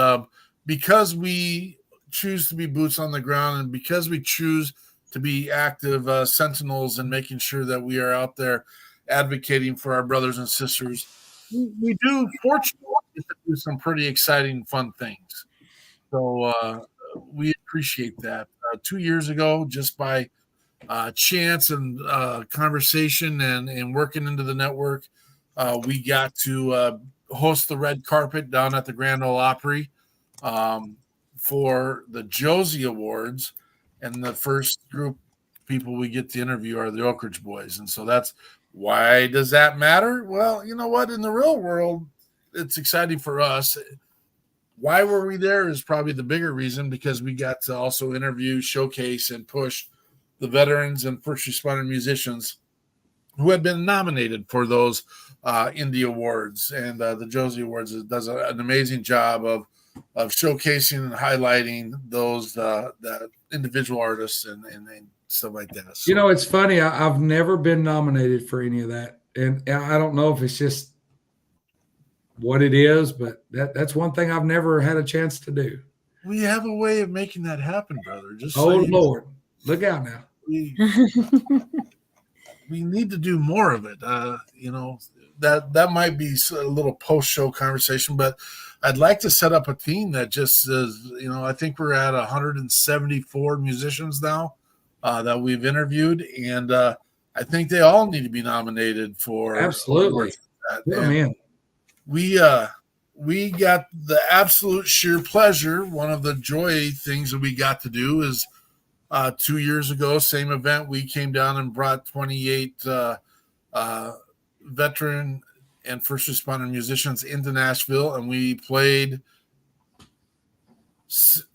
B: because we choose to be boots on the ground, and because we choose to be active sentinels and making sure that we are out there advocating for our brothers and sisters, we do fortunately get to do some pretty exciting, fun things. So we appreciate that. 2 years ago, just by chance and conversation and working into the network, we got to host the red carpet down at the Grand Ole Opry for the Josie Awards, and the first group of people we get to interview are the Oak Ridge Boys. And so that's why does that matter? Well, you know what? In the real world, it's exciting for us. Why were we there is probably the bigger reason, because we got to also interview, showcase, and push the veterans and first responder musicians who had been nominated for those Indie Awards. And the Josie Awards does an amazing job of showcasing and highlighting those the individual artists and stuff like that. So,
G: you know, it's funny. I've never been nominated for any of that, and I don't know if it's just what it is, but that's one thing I've never had a chance to do.
B: We have a way of making that happen, brother. Just
G: Lord, look out now.
B: We need to do more of it. You know, that might be a little post-show conversation, but I'd like to set up a team that just says, you know, I think we're at 174 musicians now that we've interviewed, and I think they all need to be nominated for.
G: Absolutely. Man.
B: We got the absolute sheer pleasure. One of the joy things that we got to do is 2 years ago, same event, we came down and brought 28 veteran and first responder musicians into Nashville, and we played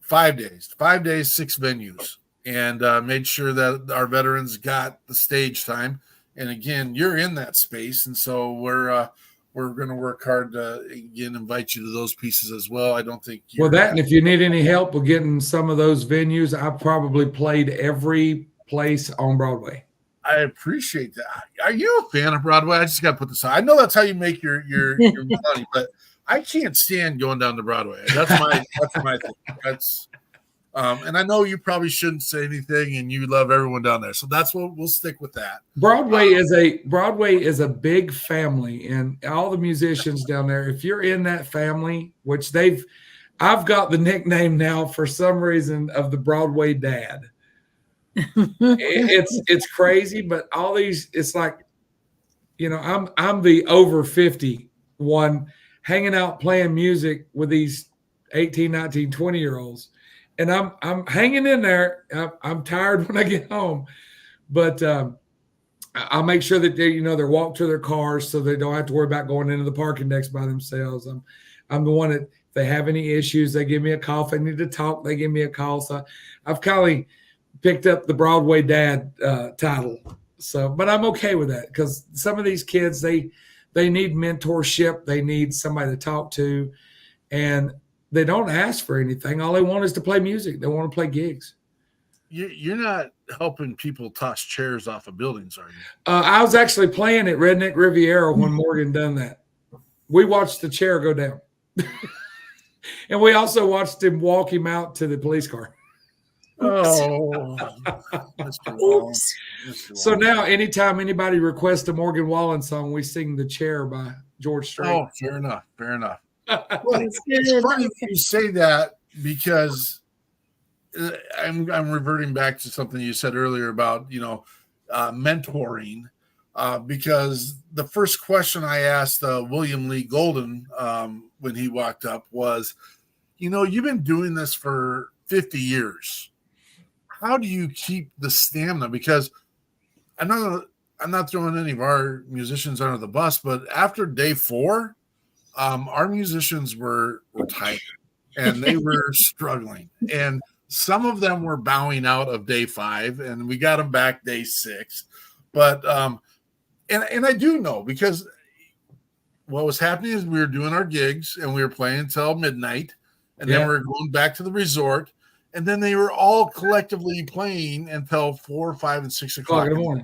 B: 5 days, 6 venues, and made sure that our veterans got the stage time. And again, you're in that space, and so we're going to work hard to, again, invite you to those pieces as well. I don't think
G: well, that, and if you need any help with getting some of those venues, I probably played every place on Broadway.
B: I appreciate that. Are you a fan of Broadway? I just got to put this on. I know that's how you make your money, but I can't stand going down to Broadway. That's my thing. That's and I know you probably shouldn't say anything, and you love everyone down there, so that's what we'll stick with that.
G: Broadway is a big family, and all the musicians down there, if you're in that family, which I've got the nickname now for some reason of the Broadway Dad. It's crazy, but all these, it's like, you know, I'm the over 50 one hanging out playing music with these 18, 19, 20-year-olds. And I'm hanging in there. I'm tired when I get home, but I'll make sure that they walk to their cars so they don't have to worry about going into the parking decks by themselves. I'm the one that, if they have any issues, they give me a call. If they need to talk, they give me a call. So I've kind of picked up the Broadway Dad title. So, but I'm okay with that, because some of these kids, they need mentorship. They need somebody to talk to, and they don't ask for anything. All they want is to play music. They want to play gigs.
B: You're not helping people toss chairs off of buildings, are you?
G: I was actually playing at Redneck Riviera when Morgan done that. We watched the chair go down. And we also watched him walk him out to the police car.
B: Oh.
F: Oops.
G: So now anytime anybody requests a Morgan Wallen song, we sing The Chair by George Strait.
B: Oh, fair enough. Well, it's funny you say that, because I'm reverting back to something you said earlier about, mentoring, because the first question I asked William Lee Golden when he walked up was, you've been doing this for 50 years. How do you keep the stamina? Because I'm I'm not throwing any of our musicians under the bus, but after day 4, our musicians were tired and they were struggling. And some of them were bowing out of day 5, and we got them back day 6. But and I do know, because what was happening is we were doing our gigs and we were playing until midnight, and then we were going back to the resort, and then they were all collectively playing until 4, 5, and 6 o'clock in the morning.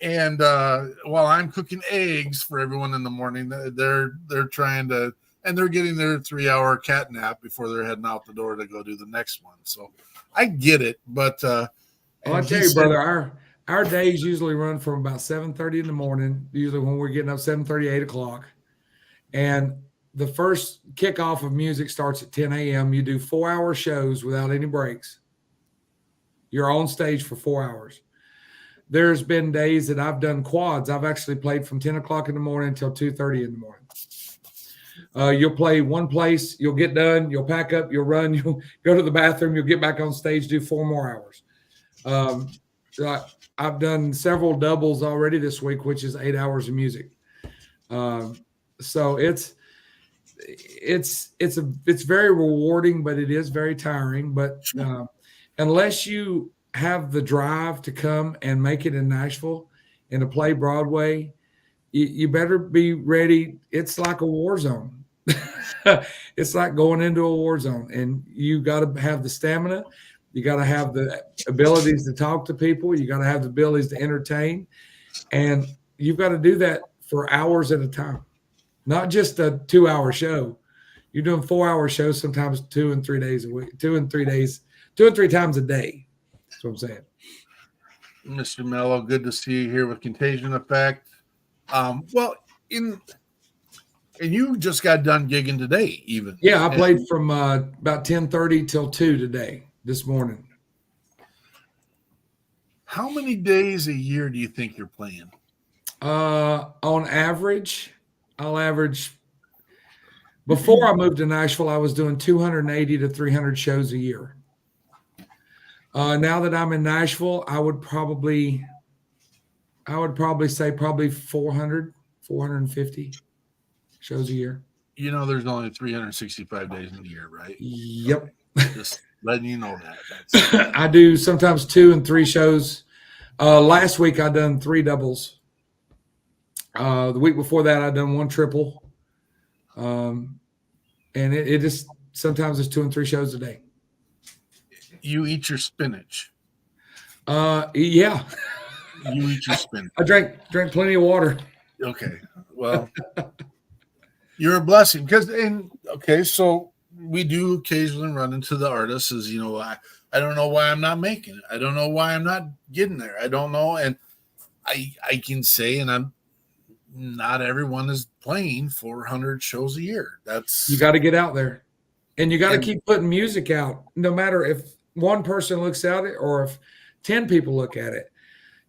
B: And while I'm cooking eggs for everyone in the morning, they're trying to, and they're getting their 3-hour cat nap before they're heading out the door to go do the next one. So I get it, but
G: well, I tell you, brother, our days usually run from about 7:30 in the morning, usually when we're getting up 7:30, 8 o'clock. And the first kickoff of music starts at 10 a.m. You do 4-hour shows without any breaks. You're on stage for 4 hours. There's been days that I've done quads. I've actually played from 10 o'clock in the morning until 2:30 in the morning. You'll play one place, you'll get done, you'll pack up, you'll run, you'll go to the bathroom, you'll get back on stage, do 4 more hours. I've done several doubles already this week, which is 8 hours of music. So it's very rewarding, but it is very tiring. But unless you have the drive to come and make it in Nashville and to play Broadway, you better be ready. It's like a war zone. It's like going into a war zone, and you got to have the stamina. You got to have the abilities to talk to people. You got to have the abilities to entertain, and you've got to do that for hours at a time, not just a 2-hour show. You're doing 4-hour shows, sometimes 2 and 3 days a week, 2 and 3 times a day. That's what I'm saying.
B: Mr. Mello, good to see you here with Contagion Effect. And you just got done gigging today, even.
G: Yeah, I played from about 10:30 till 2 today, this morning.
B: How many days a year do you think you're playing?
G: On average, I'll average. Before I moved to Nashville, I was doing 280 to 300 shows a year. Now that I'm in Nashville, I would probably say 400, 450 shows a year.
B: You know, there's only 365 days in the year, right?
G: Yep.
B: Just letting you know that.
G: I do sometimes 2 and 3 shows. Last week I done 3 doubles. The week before that I done 1 triple. And it just sometimes it's 2 and 3 shows a day.
B: You eat your spinach.
G: Yeah.
B: You eat your spinach.
G: I drank plenty of water.
B: Okay. Well, you're a blessing so we do occasionally run into the artists as, you know, I don't know why I'm not making it. I don't know why I'm not getting there. I don't know. And I can say, and not everyone is playing 400 shows a year. You
G: got to get out there, and you got to keep putting music out, no matter if one person looks at it or if 10 people look at it.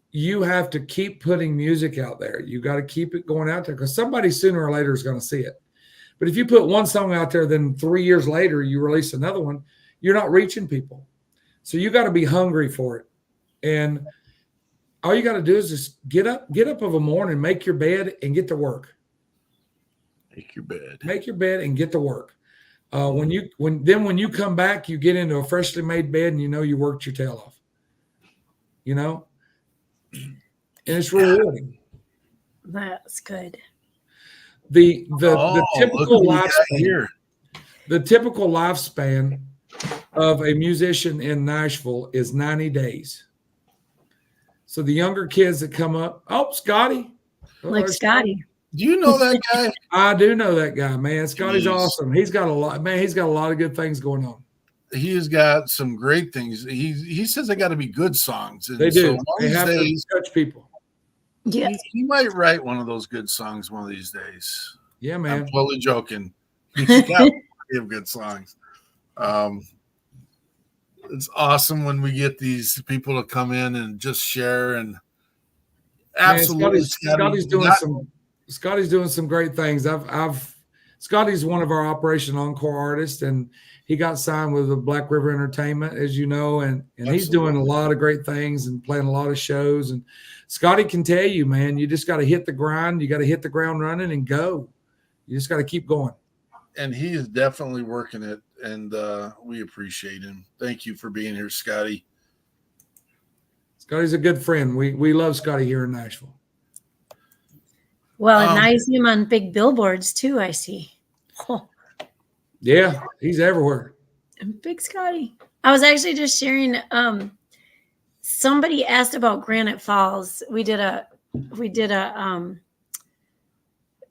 G: You have to keep putting music out there. You got to keep it going out there, because somebody sooner or later is going to see it. But if you put one song out there, then 3 years later you release another one, you're not reaching people. So you got to be hungry for it. And all you got to do is just get up of a morning, make your bed, and get to work.
B: Make your
G: bed and get to work. When you come back, you get into a freshly made bed, and you know you worked your tail off. You know, and it's rewarding.
F: That's good.
G: The typical lifespan. The typical lifespan of a musician in Nashville is 90 days. So the younger kids that come up, Scotty.
F: Like Scotty.
B: Do you know that guy?
G: I do know that guy, man. Scotty's awesome. He's got a lot of good things going on.
B: He's got some great things. He says they got to be good songs. And
G: they do. They have to touch people.
F: Yeah.
B: He might write one of those good songs one of these days.
G: Yeah, man.
B: I'm totally joking. He's got plenty of good songs. It's awesome when we get these people to come in and just share, and absolutely.
G: Man, Scotty's doing some great things. Scotty's one of our Operation Encore artists, and he got signed with the Black River Entertainment, as you know, and he's doing a lot of great things and playing a lot of shows. And Scotty can tell you, man, you just got to hit the grind. You got to hit the ground running and go. You just got to keep going.
B: And he is definitely working it, and we appreciate him. Thank you for being here, Scotty.
G: Scotty's a good friend. We love Scotty here in Nashville.
F: Well, and I see him on big billboards too, I see. Oh.
G: Yeah, he's everywhere.
F: And Big Scotty. I was actually just sharing, somebody asked about Granite Falls. We did a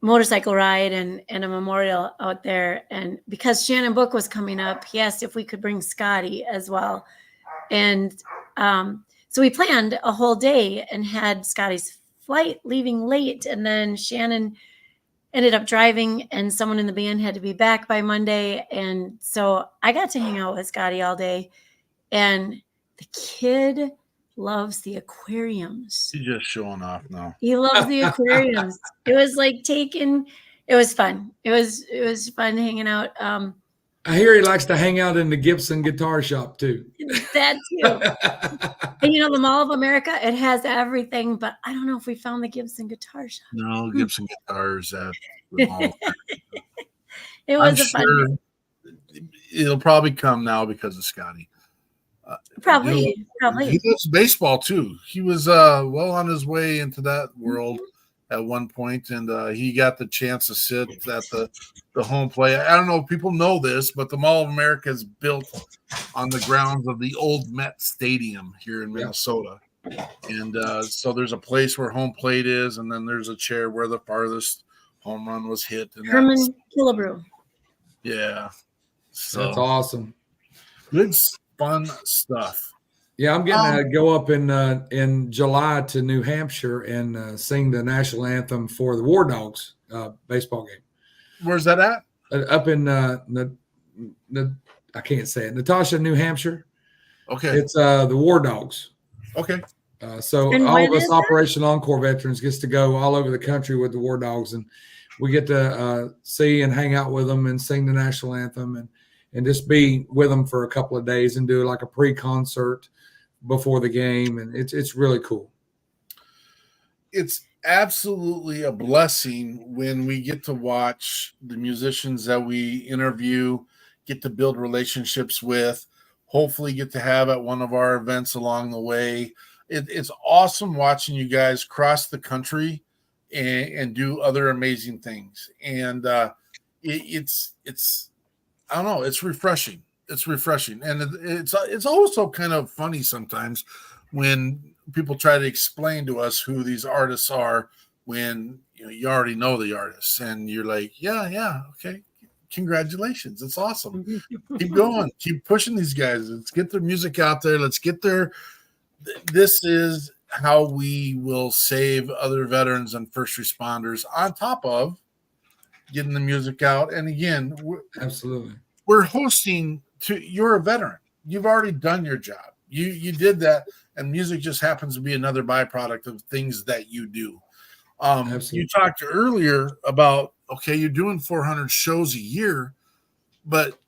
F: motorcycle ride and a memorial out there. And because Shannon Book was coming up, he asked if we could bring Scotty as well. And so we planned a whole day and had Scotty's flight leaving late. And then Shannon ended up driving, and someone in the band had to be back by Monday. And so I got to hang out with Scotty all day. And the kid loves the aquariums.
B: He's just showing off now.
F: He loves the aquariums. It was like it was fun. It was fun hanging out.
G: I hear he likes to hang out in the Gibson guitar shop too.
F: That too. And the Mall of America, it has everything, but I don't know if we found the Gibson guitar shop.
B: No, Gibson guitars at the mall.
F: It was a fun day.
B: It'll probably come now because of Scotty.
F: Probably.
B: He loves baseball too. He was well on his way into that world at one point, and he got the chance to sit at the home play. I don't know if people know this, but the Mall of America is built on the grounds of the old Met Stadium here in Minnesota. And so there's a place where home plate is, and then there's a chair where the farthest home run was hit. And
F: Herman Killebrew.
B: Yeah. So
G: that's awesome.
B: Good, fun stuff.
G: Yeah, I'm getting to go up in July to New Hampshire and sing the national anthem for the War Dogs baseball game.
B: Where's that at?
G: Up in I can't say it. Natasha, New Hampshire.
B: Okay.
G: It's the War Dogs.
B: Okay.
G: So
F: and
G: all of us Operation Encore veterans gets to go all over the country with the War Dogs, and we get to see and hang out with them and sing the national anthem and just be with them for a couple of days and do like a pre-concert before the game, and it's really cool.
B: It's absolutely a blessing when we get to watch the musicians that we interview, get to build relationships with, hopefully get to have at one of our events along the way. It's awesome watching you guys cross the country and do other amazing things. And it's I don't know, it's refreshing. It's refreshing. And it's also kind of funny sometimes when people try to explain to us who these artists are when you already know the artists, and you're like, yeah, okay, congratulations, it's awesome. Keep going, keep pushing these guys. Let's get their music out there. Let's get their. This is how we will save other veterans and first responders, on top of getting the music out. And again,
G: absolutely,
B: we're hosting. You're a veteran. You've already done your job. You did that, and music just happens to be another byproduct of things that you do. You talked earlier about, okay, you're doing 400 shows a year, but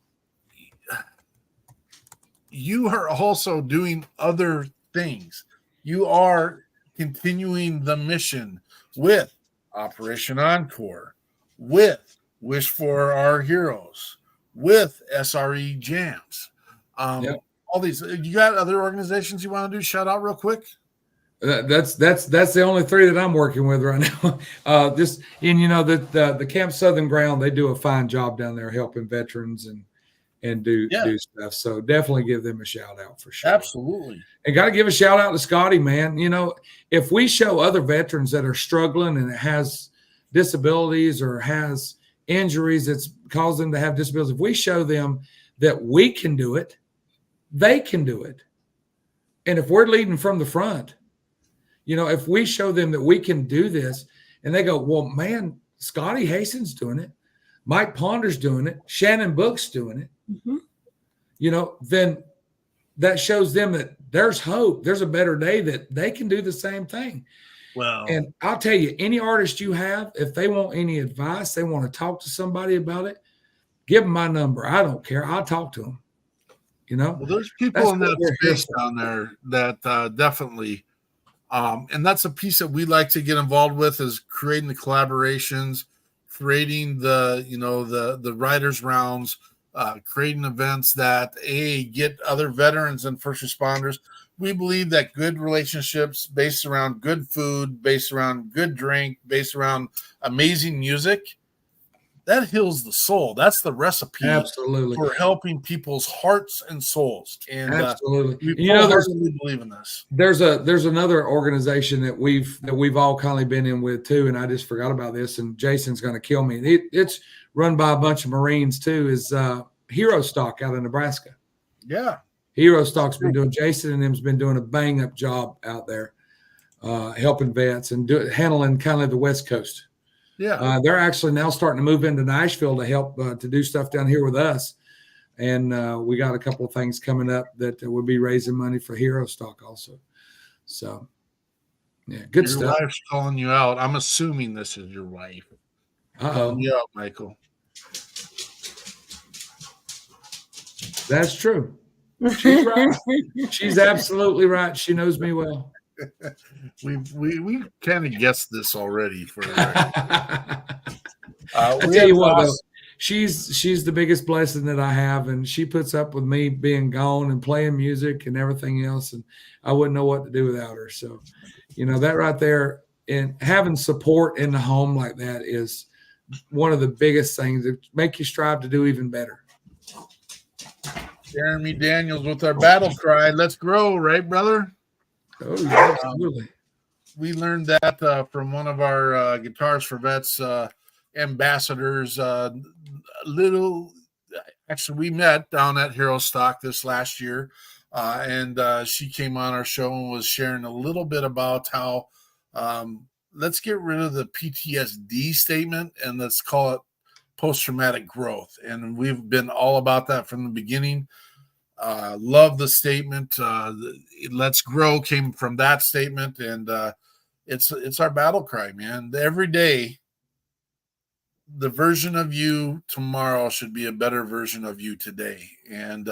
B: you are also doing other things. You are continuing the mission with Operation Encore, with Wish for Our Heroes, with SRE Jams. All these. You got other organizations you want to do shout out real quick?
G: That's the only three that I'm working with right now. The Camp Southern Ground, they do a fine job down there helping veterans and do stuff. So definitely give them a shout out for sure.
B: Absolutely.
G: And got to give a shout out to Scotty, man. If we show other veterans that are struggling and has disabilities or has injuries that's caused them to have disabilities, if we show them that we can do it, they can do it. And if we're leading from the front, if we show them that we can do this, and they go, well, man, Scotty Hastings doing it, Mike Ponder's doing it, Shannon Book's doing it, then that shows them that there's hope. There's a better day that they can do the same thing.
B: Well,
G: And I'll tell you, any artist you have, if they want any advice, they want to talk to somebody about it, give them my number. I don't care. I'll talk to them. You know,
B: well, there's people
G: That's
B: in
G: what
B: that
G: we're here
B: space
G: for.
B: down there that definitely, and that's a piece that we like to get involved with, is creating the collaborations, creating the writers rounds, creating events that get other veterans and first responders. We believe that good relationships based around good food, based around good drink, based around amazing music, that heals the soul. That's the recipe
G: Absolutely.
B: for helping people's hearts and souls. And
G: Absolutely.
B: we
G: And you know,
B: wholeheartedly believe in this.
G: there's another organization that we've all kind of been in with too, and I just forgot about this, and Jason's going to kill me. It's run by a bunch of Marines too. Is Hero Stock out of Nebraska.
B: Yeah.
G: Hero Stock's been doing. Jason and them's been doing a bang up job out there, helping vets and handling kind of the West Coast.
B: Yeah.
G: They're actually now starting to move into Nashville to help to do stuff down here with us. And we got a couple of things coming up that we'll be raising money for Hero Stock also. So, yeah, good
B: Your
G: stuff.
B: wife's calling you out. I'm assuming this is your wife. Calling you out, Michael.
G: That's true. She's right. She's absolutely right. She knows me well.
B: We kind of guessed this already.
G: I tell you what, though, she's the biggest blessing that I have, and she puts up with me being gone and playing music and everything else, and I wouldn't know what to do without her. So, that right there, and having support in the home like that is one of the biggest things that make you strive to do even better.
B: Jeremy Daniels with our battle cry, let's grow, right, brother?
G: Oh, yeah, absolutely.
B: We learned that from one of our Guitars for Vets ambassadors. Actually, we met down at Hero Stock this last year, and she came on our show and was sharing a little bit about how let's get rid of the PTSD statement and let's call it post-traumatic growth. And we've been all about that from the beginning. Love the statement. Let's grow came from that statement, and it's our battle cry, man. Every day, the version of you tomorrow should be a better version of you today. And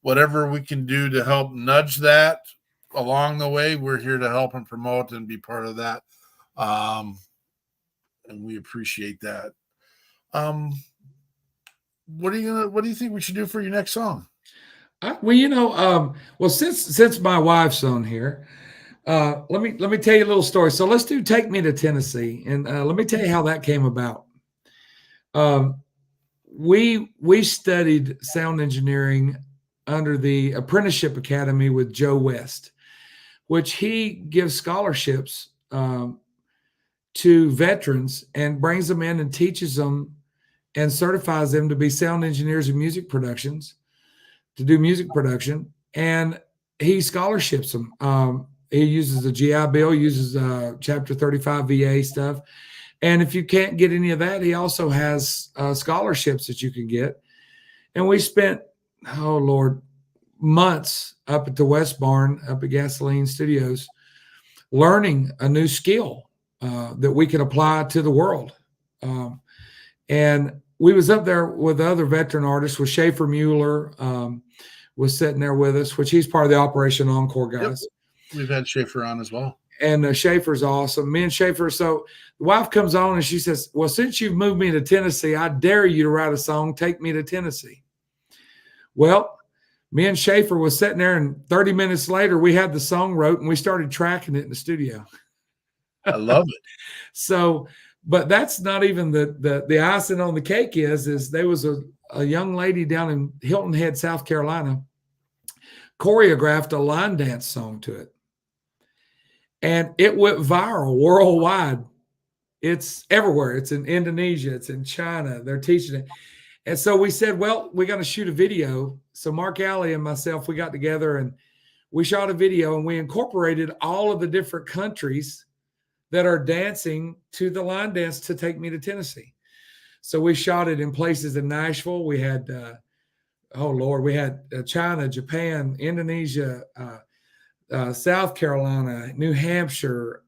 B: whatever we can do to help nudge that along the way, we're here to help and promote and be part of that. And we appreciate that. What do you think we should do for your next song?
G: Since my wife's on here, let me tell you a little story. So let's do "Take Me to Tennessee," and let me tell you how that came about. We studied sound engineering under the Apprenticeship Academy with Joe West, which he gives scholarships to veterans and brings them in and teaches them and certifies them to be sound engineers of music productions, to do music production, and he scholarships them. He uses the GI Bill, uses Chapter 35 VA stuff. And if you can't get any of that, he also has scholarships that you can get. And we spent, months up at the West Barn, up at Gasoline Studios, learning a new skill that we could apply to the world. And we was up there with other veteran artists, with Schaefer Mueller was sitting there with us, which he's part of the Operation Encore guys.
B: Yep. We've had Schaefer on as well.
G: And Schaefer's awesome. Me and Schaefer. So the wife comes on and she says, well, since you've moved me to Tennessee, I dare you to write a song, "Take Me to Tennessee." Well, me and Schaefer was sitting there, and 30 minutes later, we had the song wrote and we started tracking it in the studio.
B: I love it.
G: So, but that's not even the icing on the cake is there was a young lady down in Hilton Head, South Carolina, choreographed a line dance song to it. And it went viral worldwide. It's everywhere. It's in Indonesia. It's in China. They're teaching it. And so we said, well, we got to shoot a video. So Mark Alley and myself, we got together and we shot a video, and we incorporated all of the different countries that are dancing to the line dance to "Take Me to Tennessee." So we shot it in places in Nashville. We had, we had China, Japan, Indonesia, South Carolina, New Hampshire,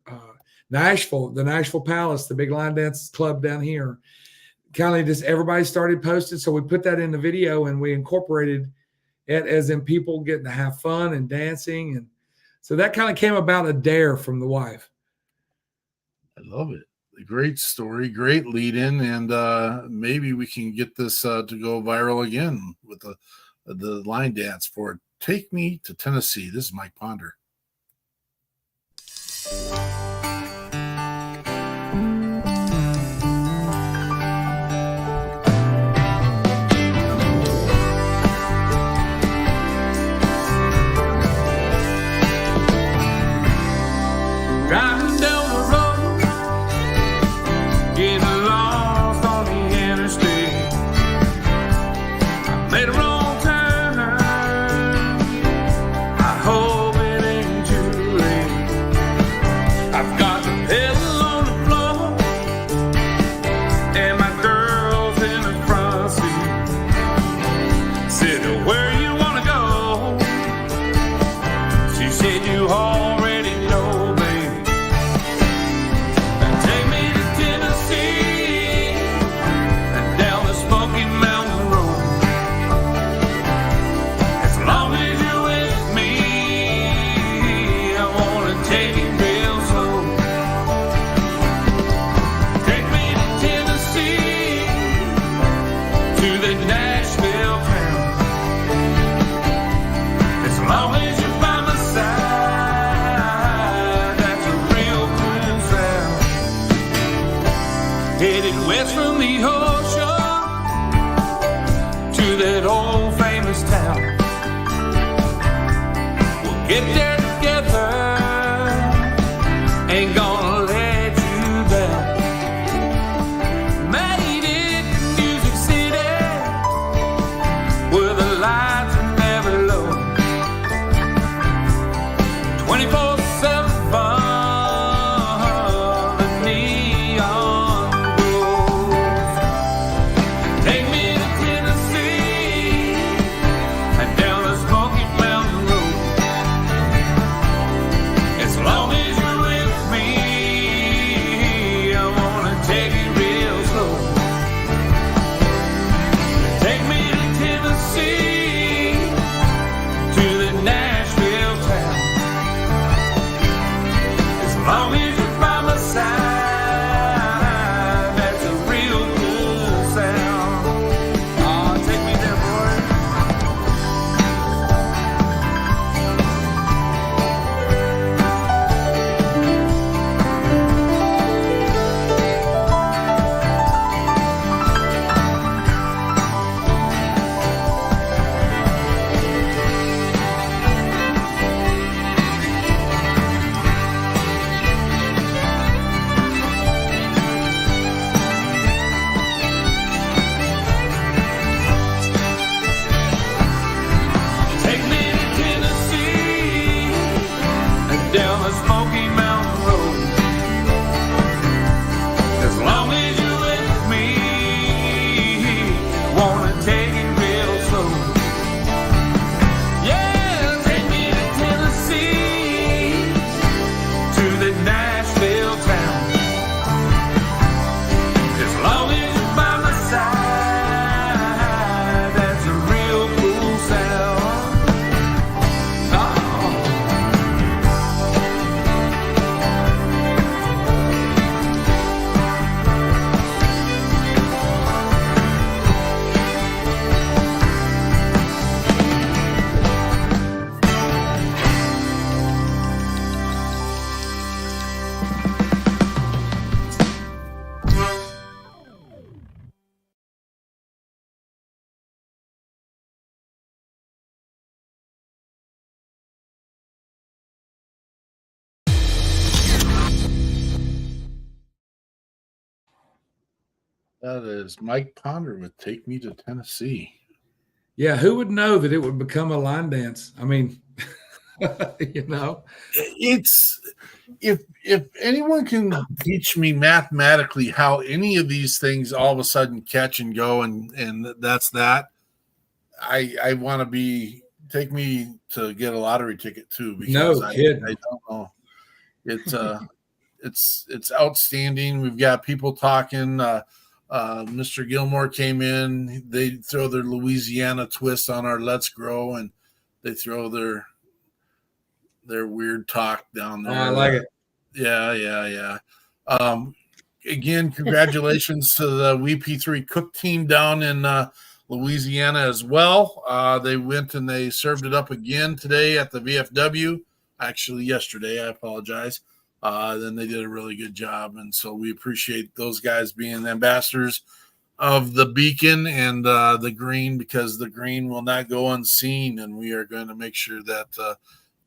G: Nashville, the Nashville Palace, the big line dance club down here. Kind of just everybody started posting. So we put that in the video and we incorporated it as in people getting to have fun and dancing. And so that kind of came about a dare from the wife.
B: I love it. A great story, great lead in. And maybe we can get this to go viral again with the line dance for Take Me to Tennessee. This is Mike Ponder.
H: Driving down the road, getting lost on the interstate. I made a wrong turn. I hope it ain't too late. I've got the pedal on the floor, and my girl's in the front seat. Said, where you wanna go? She said, you already know, baby. Take me to Tennessee and down the Smoky Mountain Road. As long as you're with me, I wanna take it real slow. Take me to Tennessee, to the Nashville town. As long as you're by my side, that's a real cool sound. Headed west from the ocean to that old famous town. We'll get there together, ain't gonna let you down. Made it to Music City, where the lights are never low. 24/7 fun, the neon glows. Take me to Tennessee and down the Smoky Mountain Road. As long as you're with me, I wanna take it real slow. Take me to Tennessee, to the Nashville town. As long as you're by my side, that's a real cool sound. Oh, take me there, boy. Take me to Tennessee and down the Smoky Mountain Road. As long as you're with me, wanna take it real slow. Yeah, take me to Tennessee, to the Nashville town. As long as you're by my side, that's a real cool sound. Oh.
B: That is Mike Ponder with Take Me to Tennessee.
G: Yeah, who would know that it would become a line dance? I mean, you know.
B: It's if anyone can teach me mathematically how any of these things all of a sudden catch and go and that's that, I want to be take me to get a lottery ticket too, because
G: No kidding.
B: I don't know. It's it's outstanding. We've got people talking. Mr. Gilmore came in. They throw their Louisiana twist on our Let's Grow, and they throw their weird talk down there.
G: I like it.
B: Yeah. Again, congratulations to the WeP3 Cook team down in Louisiana as well. They went and they served it up again today at the VFW. Actually, yesterday. I apologize. Then they did a really good job, and so we appreciate those guys being ambassadors of the beacon and the green, because the green will not go unseen, and we are going to make sure that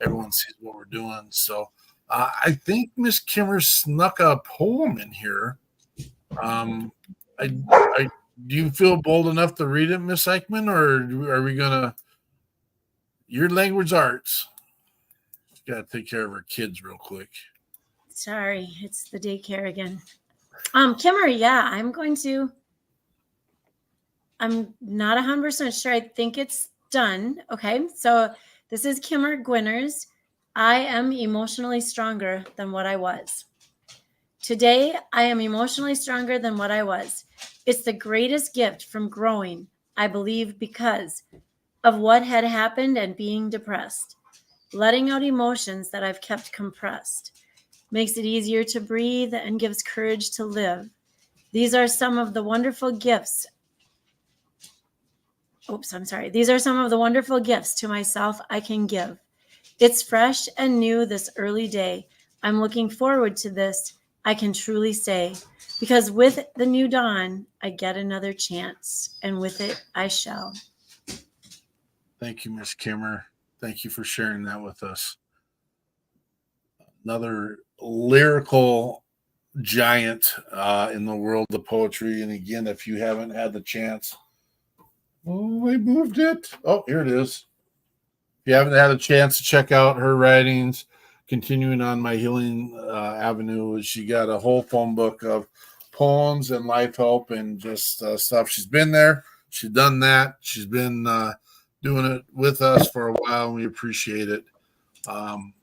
B: everyone sees what we're doing. So I think Miss Kimmer snuck a poem in here. Do you feel bold enough to read it, Miss Eichmann, or are we gonna? Your language arts. Got to take care of our kids real quick.
F: Sorry, it's the daycare again. Kimmer, yeah, I'm not 100% sure. I think it's done. Okay, so this is Kimmer Gwinners. I am emotionally stronger than what I was. Today, I am emotionally stronger than what I was. It's the greatest gift from growing, I believe, because of what had happened and being depressed. Letting out emotions that I've kept compressed makes it easier to breathe and gives courage to live. These are some of the wonderful gifts. These are some of the wonderful gifts to myself I can give. It's fresh and new this early day. I'm looking forward to this, I can truly say, because with the new dawn, I get another chance, and with it, I shall.
B: Thank you, Miss Kimmer. Thank you for sharing that with us. Another lyrical giant in the world of poetry. And again, if you haven't had the chance, I moved it. Oh, here it is. If you haven't had a chance to check out her writings, continuing on my healing avenue, she got a whole phone book of poems and life help and just stuff. She's been there. She's done that. She's been doing it with us for a while, and we appreciate it.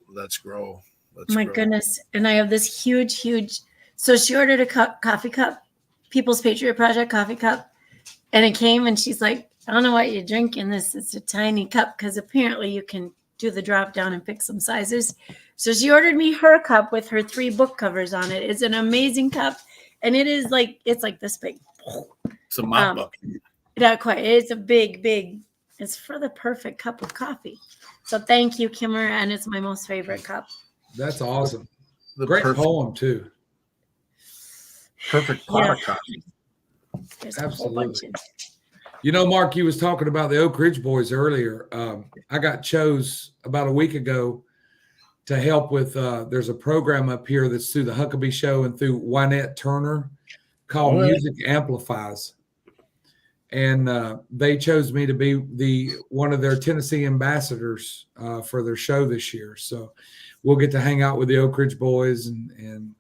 B: Let's grow.
F: My goodness. And I have this huge. So she ordered a coffee cup, People's Patriot Project coffee cup. And it came and she's like, I don't know what you drink in this. It's a tiny cup, because apparently you can do the drop down and pick some sizes. So she ordered me her cup with her 3 book covers on it. It's an amazing cup. And it's like this big.
B: It's a mop book.
F: Not quite. It's a big. It's for the perfect cup of coffee. So thank you, Kimmer. And it's my most favorite cup.
G: That's awesome.
B: The
G: Great
B: perfect
G: poem too.
B: Perfect pot coffee.
F: There's
G: Absolutely. You know, Mark, you was talking about the Oak Ridge Boys earlier. I got chose about a week ago to help with, there's a program up here that's through the Huckabee Show and through Wynette Turner called Music Amplifies. And they chose me to be one of their Tennessee ambassadors for their show this year. So we'll get to hang out with the Oak Ridge Boys and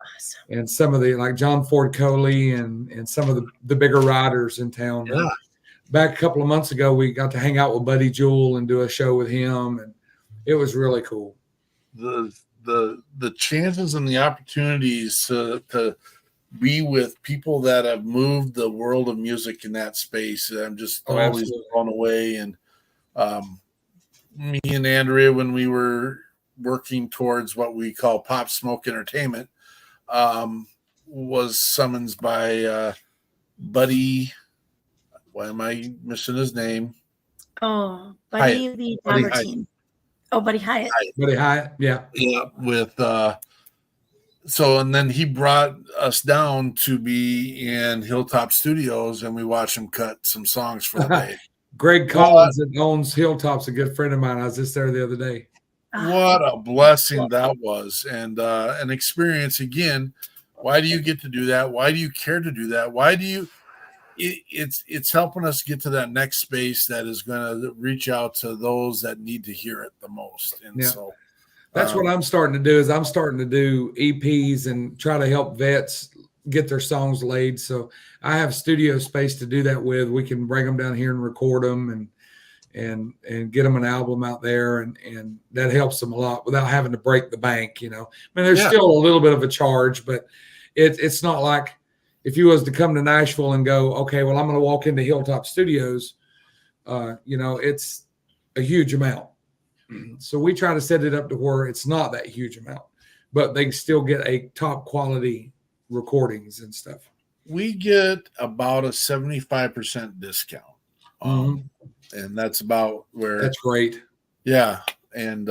G: some of the, like John Ford Coley and some of the bigger riders in town.
B: Yeah.
G: Back a couple of months ago, we got to hang out with Buddy Jewell and do a show with him, and it was really cool.
B: The chances and the opportunities to be with people that have moved the world of music in that space, I'm just always blown away. And me and Andrea, when we were working towards what we call Pop Smoke Entertainment, was summoned by Buddy. Why am I missing his name?
F: Oh, Buddy
B: Hyatt.
F: the
B: Buddy
F: Robert team. Oh, Buddy Hyatt.
G: Buddy Hyatt, yeah.
B: With and then he brought us down to be in Hilltop Studios, and we watched him cut some songs for the day.
G: Greg Collins that owns Hilltop's a good friend of mine. I was just there the other day.
B: What a blessing that was, and an experience again. Why do you get to do that? Why do you care to do that? Why do you? It's helping us get to that next space that is going to reach out to those that need to hear it the most. And so
G: that's what I'm starting to do. Is I'm starting to do EPs and try to help vets get their songs laid. So I have studio space to do that with. We can bring them down here and record them, and and get them an album out there, and that helps them a lot without having to break the bank. I mean, there's still a little bit of a charge, but it's not like if you was to come to Nashville and go, okay, well, I'm going to walk into Hilltop Studios, it's a huge amount. So we try to set it up to where it's not that huge amount, but they can still get a top quality recordings and stuff.
B: We get about a 75% discount. And that's about where.
G: That's great.
B: Yeah. And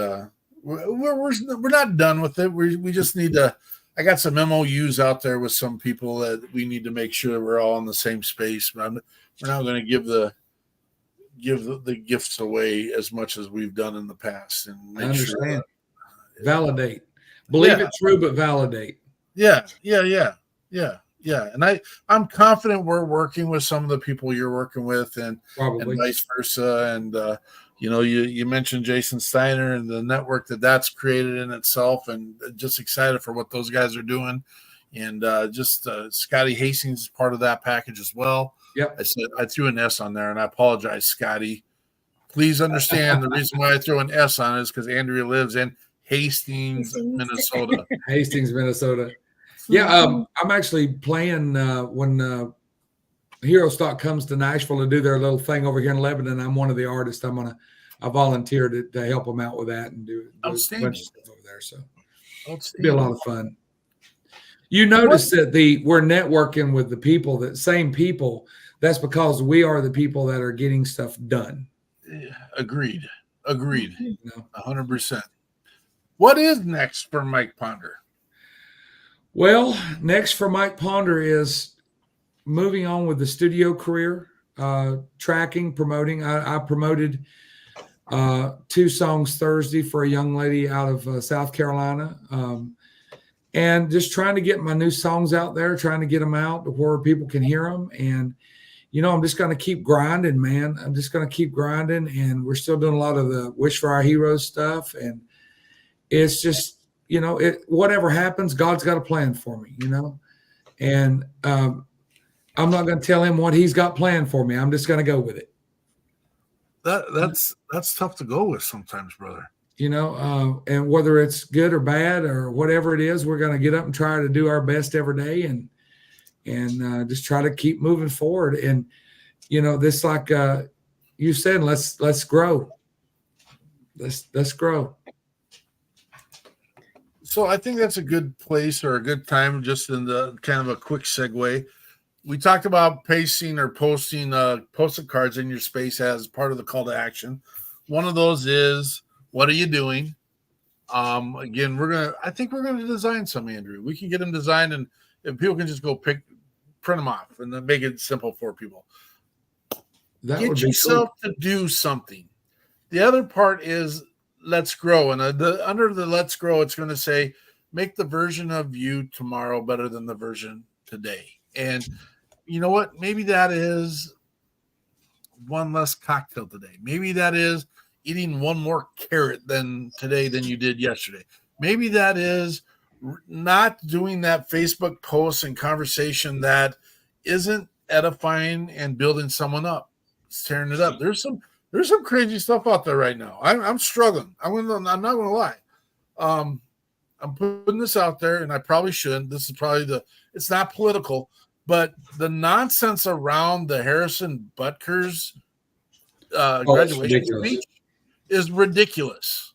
B: we're not done with it. We just need to. I got some MOUs out there with some people that we need to make sure we're all in the same space. But we're not going to give the gifts away as much as we've done in the past. And
G: I understand. Validate. Believe it's true, but validate.
B: Yeah. And I'm confident we're working with some of the people you're working with, and vice versa. And you mentioned Jason Steiner and the network that's created in itself, and just excited for what those guys are doing. And Scotty Hastings is part of that package as well.
G: Yep.
B: I threw an S on there, and I apologize, Scotty. Please understand the reason why I throw an S on it is because Andrea lives in Hastings, Minnesota.
G: Hastings, Minnesota. Yeah, I'm actually playing when Hero Stock comes to Nashville to do their little thing over here in Lebanon. I'm one of the artists. I volunteered to help them out with that and do a bunch of stuff over there. So it'll be a lot of fun. You notice that we're networking with the same people. That's because we are the people that are getting stuff done.
B: Yeah, agreed. 100%. What is next for Mike Ponder?
G: Well, next for Mike Ponder is moving on with the studio career, tracking, promoting. I promoted 2 songs Thursday for a young lady out of South Carolina. And just trying to get my new songs out there, trying to get them out to where people can hear them. And, I'm just going to keep grinding, man. I'm just going to keep grinding. And we're still doing a lot of the Wish for Our Heroes stuff. And it's just, whatever happens, God's got a plan for me, And I'm not going to tell him what he's got planned for me. I'm just going to go with it.
B: That's tough to go with sometimes, brother.
G: And whether it's good or bad or whatever it is, we're going to get up and try to do our best every day and just try to keep moving forward. And, this, like you said, let's grow. Let's grow.
B: So I think that's a good place or a good time, just in the kind of a quick segue. We talked about pasting or posting post-it cards in your space as part of the call to action. One of those is, what are you doing? Again, I think we're gonna design some, Andrew. We can get them designed, and people can just go print them off, and then make it simple for people. Get yourself to do something. The other part is let's grow, and under the let's grow, it's going to say make the version of you tomorrow better than the version today. And you know what? Maybe that is one less cocktail today. Maybe that is eating one more carrot today than you did yesterday. Maybe that is not doing that Facebook post and conversation that isn't edifying and building someone up. It's tearing it up. There's some crazy stuff out there right now. I'm struggling. I'm not gonna lie. I'm putting this out there, and I probably shouldn't. This is probably it's not political, but the nonsense around the Harrison Butker's graduation speech is ridiculous.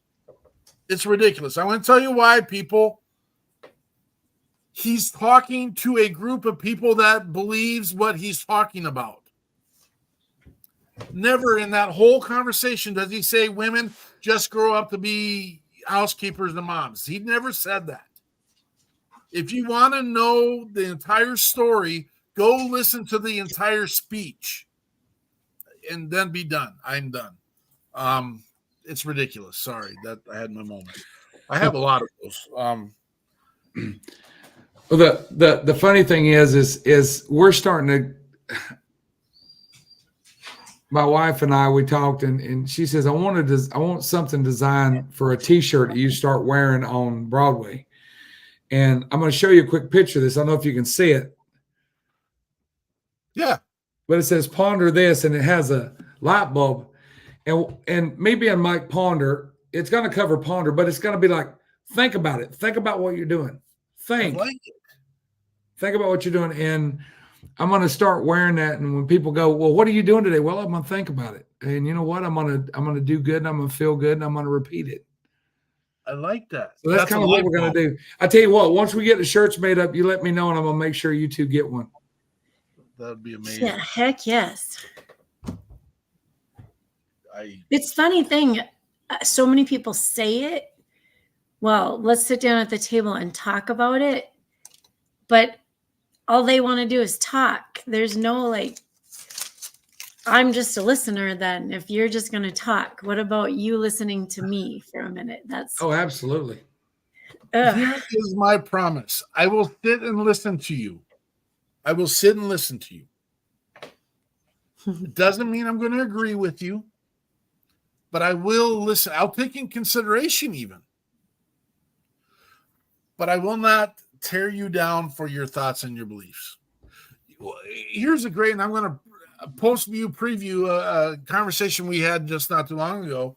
B: It's ridiculous. I'm going to tell you why, people. He's talking to a group of people that believes what he's talking about. Never in that whole conversation does he say women just grow up to be housekeepers and moms. He never said that. If you want to know the entire story, go listen to the entire speech and then be done. I'm done. It's ridiculous. Sorry that I had my moment. I have a lot of those.
G: Well, the funny thing is we're starting to. My wife and I, we talked, and she says, I want something designed for a T-shirt that you start wearing on Broadway. And I'm going to show you a quick picture of this. I don't know if you can see it.
B: Yeah.
G: But it says ponder this, and it has a light bulb. And me being Mike Ponder, it's going to cover Ponder, but it's going to be like, think about it. Think about what you're doing. Think about what you're doing. And I'm going to start wearing that. And when people go, well, what are you doing today? Well, I'm going to think about it. And you know what? I'm going to do good, and I'm going to feel good, and I'm going to repeat it.
B: I like that.
G: So that's kind of what we're going to do. I tell you what, once we get the shirts made up, you let me know, and I'm going to make sure you two get one.
B: That would be amazing.
F: Yeah, heck yes. It's funny thing. So many people say it. Well, let's sit down at the table and talk about it. But all they want to do is talk. There's no like, I'm just a listener then. If you're just going to talk, what about you listening to me for a minute? That's
G: absolutely.
B: Here is my promise. I will sit and listen to you. I will sit and listen to you. It doesn't mean I'm going to agree with you, but I will listen. I'll take in consideration even. But I will not tear you down for your thoughts and your beliefs. Here's a great, and I'm going to preview a conversation we had just not too long ago.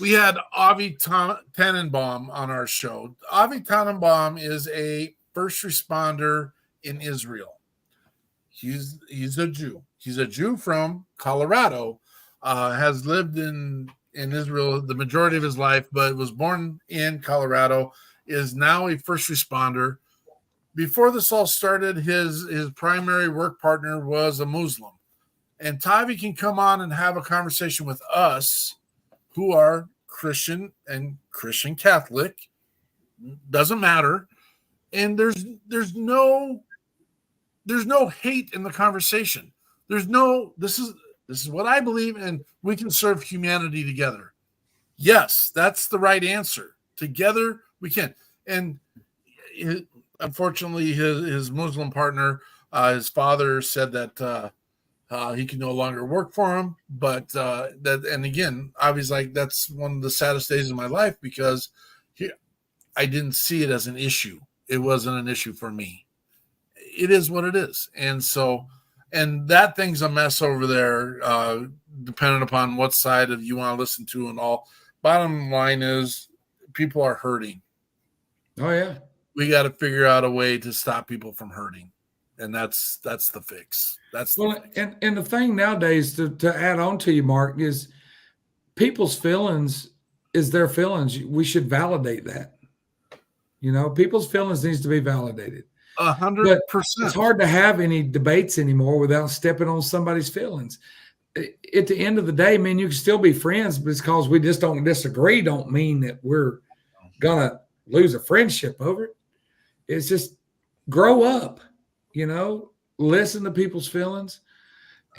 B: We had Avi Tannenbaum on our show. Avi Tannenbaum is a first responder in Israel. He's a Jew. He's a Jew from Colorado, has lived in Israel the majority of his life, but was born in Colorado, is now a first responder. Before this all started, his primary work partner was a Muslim. And Tavi can come on and have a conversation with us who are Christian and Christian Catholic. Doesn't matter. And there's no hate in the conversation. There's no, this is what I believe, and we can serve humanity together. Yes, that's the right answer. Together we can. And unfortunately, his Muslim partner, his father said that he can no longer work for him. But and again, I was like, that's one of the saddest days of my life because I didn't see it as an issue. It wasn't an issue for me. It is what it is. And so, and that thing's a mess over there, depending upon what side of you want to listen to and all. Bottom line is people are hurting.
G: Oh, yeah.
B: We got to figure out a way to stop people from hurting. And that's the fix. That's the fix.
G: And the thing nowadays to add on to you, Mark, is people's feelings is their feelings. We should validate that. You know, people's feelings needs to be validated.
B: 100%.
G: It's hard to have any debates anymore without stepping on somebody's feelings. At the end of the day, man, you can still be friends because we just don't disagree. Don't mean that we're gonna lose a friendship over it. It's just grow up, you know, listen to people's feelings.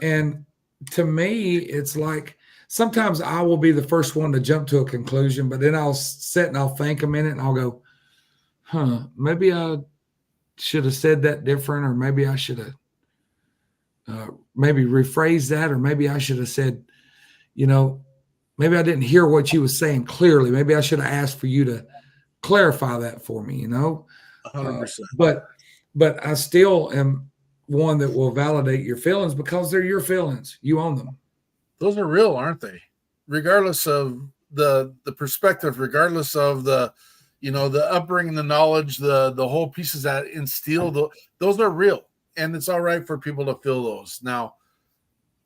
G: And to me, it's like sometimes I will be the first one to jump to a conclusion, but then I'll sit and I'll think a minute and I'll go, maybe I should have said that different, or maybe I should have maybe rephrased that, or maybe I should have said, you know, maybe I didn't hear what you was saying clearly. Maybe I should have asked for you to clarify that for me, you know.
B: 100%.
G: But I still am one that will validate your feelings because they're your feelings. You own them.
B: Those are real, aren't they? Regardless of the perspective, regardless of the, you know, the upbringing, the knowledge, the whole pieces that instill, those are real. And it's all right for people to feel those. Now,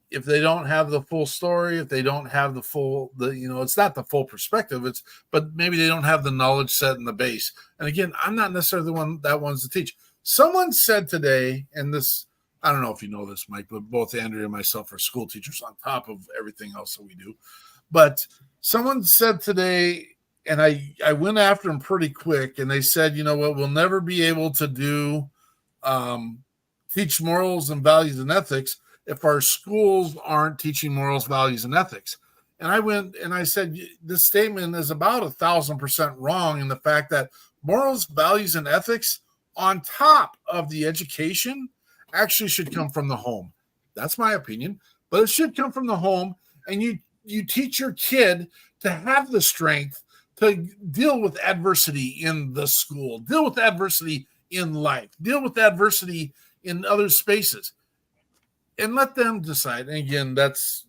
B: if they don't have the full story, if they don't have it's not the full perspective, but maybe they don't have the knowledge set in the base. And again, I'm not necessarily the one that wants to teach. Someone said today, and this, I don't know if you know this, Mike, but both Andrea and myself are school teachers on top of everything else that we do. But someone said today, and I went after them pretty quick, and they said, you know what, we'll never be able to do teach morals and values and ethics if our schools aren't teaching morals, values, and ethics. And I went and I said, this statement is about 1,000% wrong in the fact that morals, values, and ethics on top of the education actually should come from the home. That's my opinion, but it should come from the home. And you teach your kid to have the strength to deal with adversity in the school, deal with adversity in life, deal with adversity in other spaces. and let them decide. And again, that's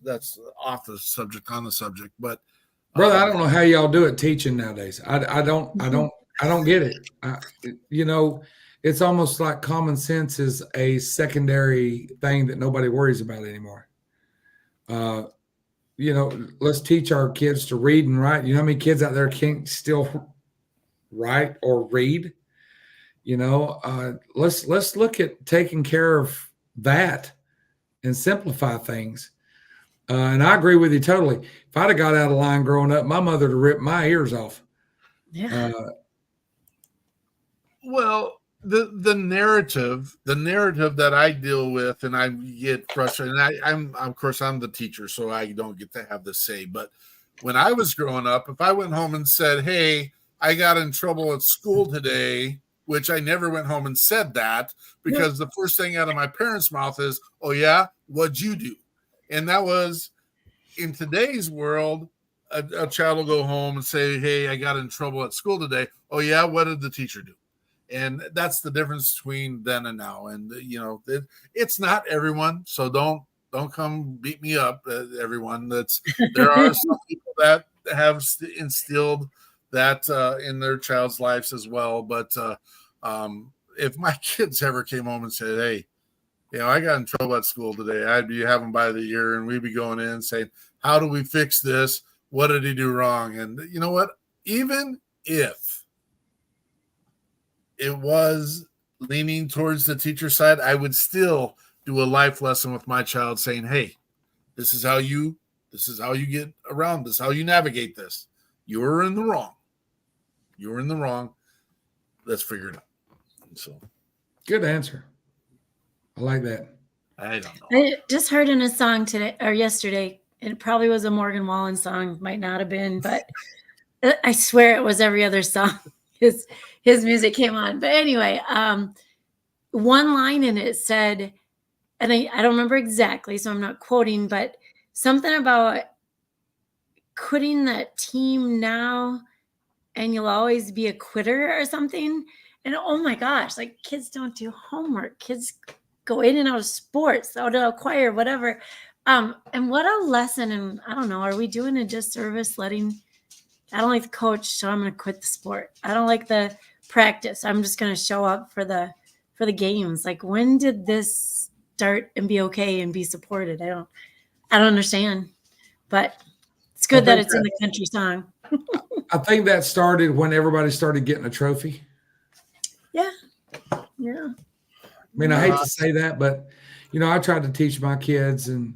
B: off the subject, on the subject, but
G: brother, I don't know how y'all do it teaching nowadays. I don't get it. It's almost like common sense is a secondary thing that nobody worries about anymore. Let's teach our kids to read and write. You know how many kids out there can't still write or read? Let's look at taking care of that and simplify things. And I agree with you totally. If I'd have got out of line growing up, my mother would have ripped my ears off.
F: Yeah.
B: Well, the narrative that I deal with, and I get frustrated. And I'm of course I'm the teacher, so I don't get to have the say. But when I was growing up, if I went home and said, "Hey, I got in trouble at school today," which I never went home and said that, because the first thing out of my parents' mouth is, "Oh yeah, what'd you do?" And that was, in today's world, a child will go home and say, "Hey, I got in trouble at school today." "Oh yeah, what did the teacher do?" And that's the difference between then and now. And it's not everyone, so don't come beat me up, everyone. There are some people that have instilled that in their child's lives as well. But if my kids ever came home and said, "Hey, I got in trouble at school today," I'd be having them by the ear, and we'd be going in and saying, "How do we fix this? What did he do wrong?" And you know what? Even if it was leaning towards the teacher side, I would still do a life lesson with my child, saying, "Hey, this is how you get around this, how you navigate this. You were in the wrong. Let's figure it out." So,
G: good answer. I like that.
B: I don't know.
F: I just heard in a song today or yesterday, it probably was a Morgan Wallen song, might not have been, but I swear it was every other song. His music came on. But anyway, one line in it said, and I don't remember exactly, so I'm not quoting, but something about quitting that team now and you'll always be a quitter or something. And oh my gosh, like kids don't do homework. Kids go in and out of sports, out of choir, whatever. And what a lesson. And I don't know, are we doing a disservice I don't like the coach, so I'm going to quit the sport. I don't like the practice. I'm just going to show up for the games. Like, when did this start and be okay and be supported? I don't understand, but it's good that it's in the country song.
G: I think that started when everybody started getting a trophy.
F: Yeah.
G: I mean, I hate to say that, but I tried to teach my kids, and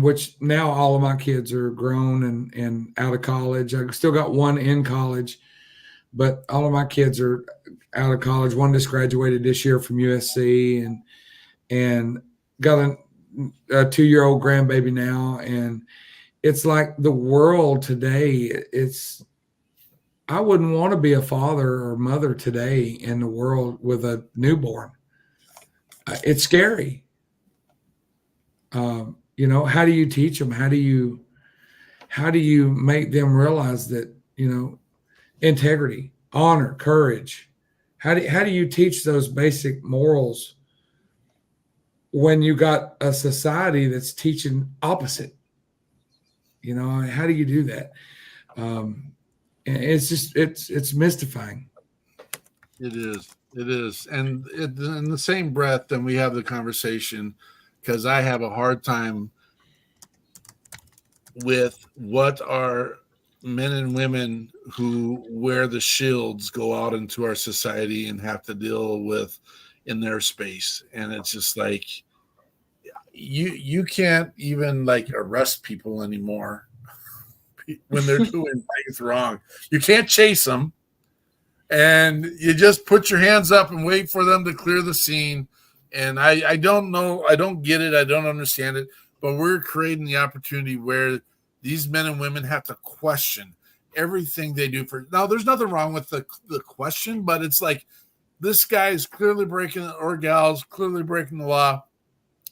G: which now all of my kids are grown and out of college. I still got one in college, but all of my kids are out of college. One just graduated this year from USC and got a 2-year-old grandbaby now. And it's like the world today, I wouldn't want to be a father or mother today in the world with a newborn. It's scary. How do you teach them? How do you make them realize that, integrity, honor, courage? How do you teach those basic morals when you got a society that's teaching opposite? How do you do that? It's just, it's mystifying.
B: It is. And in the same breath, then we have the conversation, because I have a hard time with what our men and women who wear the shields go out into our society and have to deal with in their space. And it's just like, you can't even like arrest people anymore when they're doing things wrong. You can't chase them, and you just put your hands up and wait for them to clear the scene. And I don't know. I don't get it. I don't understand it. But we're creating the opportunity where these men and women have to question everything they do. Now, there's nothing wrong with the question, but it's like, this guy is clearly breaking, or gals clearly breaking the law.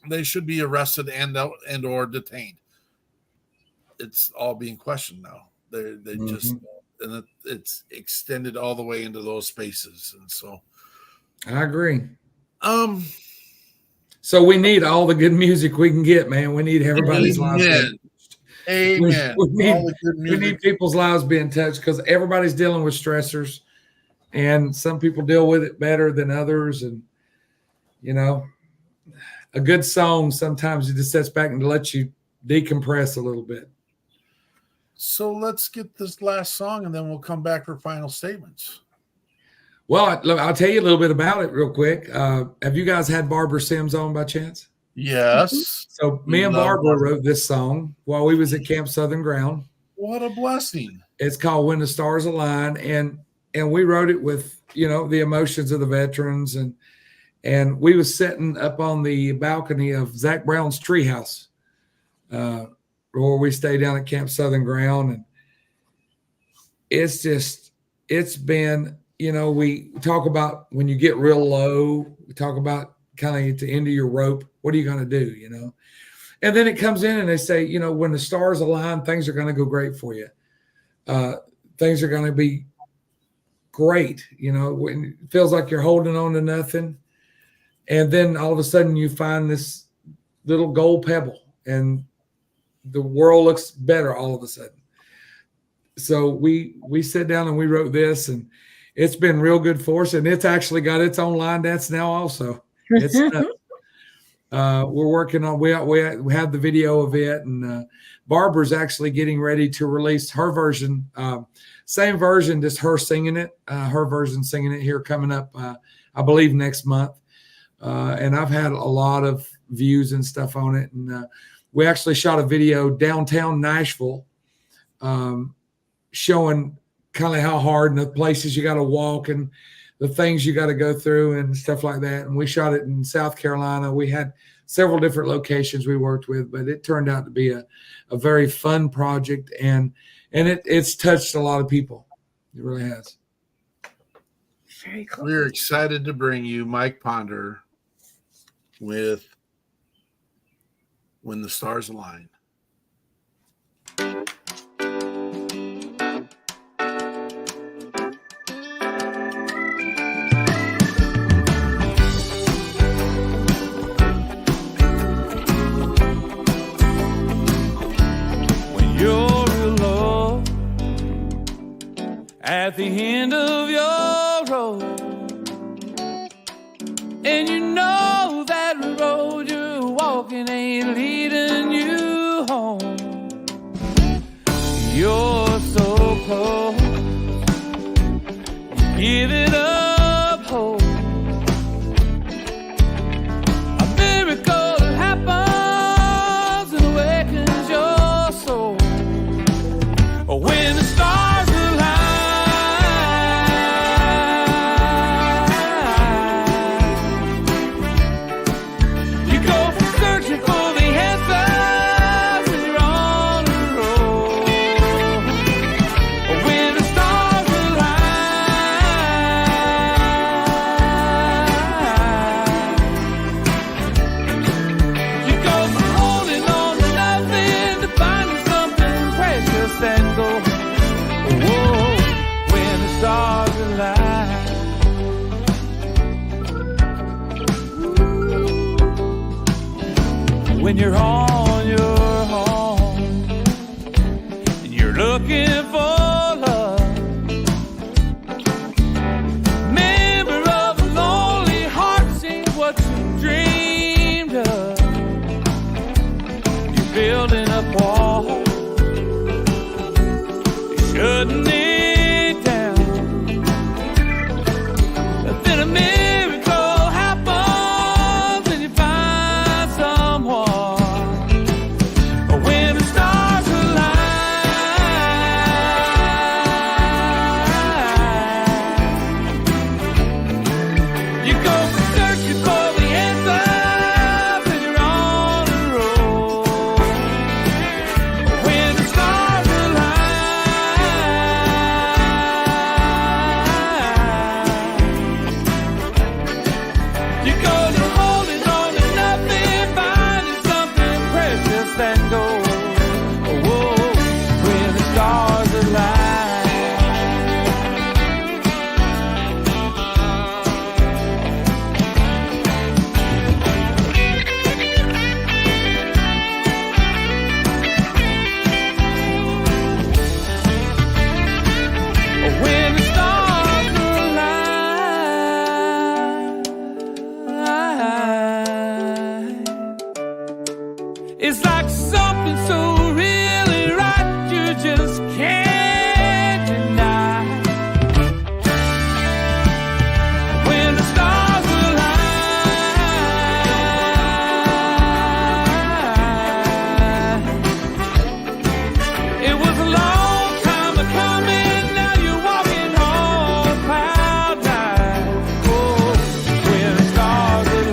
B: They should be arrested and or detained. It's all being questioned now. They just, and it's extended all the way into those spaces. And so
G: I agree. So we need all the good music we can get, man. We need everybody's lives.
B: Amen.
G: We need people's lives being touched because everybody's dealing with stressors, and some people deal with it better than others. And, you know, a good song sometimes it just sets back and lets you decompress a little bit.
B: So let's get this last song, and then we'll come back for final statements.
G: Well, I'll tell you a little bit about it real quick. Have you guys had Barbara Sims on by chance?
B: Yes.
G: So me and Barbara wrote this song while we was at Camp Southern Ground.
B: What a blessing.
G: It's called When the Stars Align. And we wrote it with, you know, the emotions of the veterans. And we was sitting up on the balcony of Zach Brown's treehouse, where we stay down at Camp Southern Ground. And it's been, you know, we talk about when you get real low, we talk about kind of at the end of your rope, what are you going to do, you know? And then it comes in and they say, you know, when the stars align, things are going to go great for you. Things are going to be great, you know, when it feels like you're holding on to nothing. And then all of a sudden you find this little gold pebble and the world looks better all of a sudden. So we sat down and we wrote this, and it's been real good for us. And it's actually got its own line dance now also. It's we're working on, we have the video of it, and Barbara's actually getting ready to release her version, same version, just her singing it, her version singing it here coming up, I believe next month. And I've had a lot of views and stuff on it. And we actually shot a video downtown Nashville, showing kind of how hard and the places you got to walk and the things you got to go through and stuff like that. And we shot it in South Carolina. We had several different locations we worked with, but it turned out to be a very fun project, and it's touched a lot of people. It really has.
F: Very cool.
B: We're excited to bring you Mike Ponder with When the Stars Align.
H: At the end of your road, and you know that road you're walking ain't leading you home. You're so close, you give it up hope. A miracle happens and awakens your soul. When the stars when you're on your own and you're looking for love, member of a lonely heart, sing what you dreamed of. You're building up walls, you're shutting it down, then a miracle happens and you find someone. It's like something so really right you just can't deny. When the stars align, it was a long time coming. Now you're walking on cloud nine. Oh, when the stars align.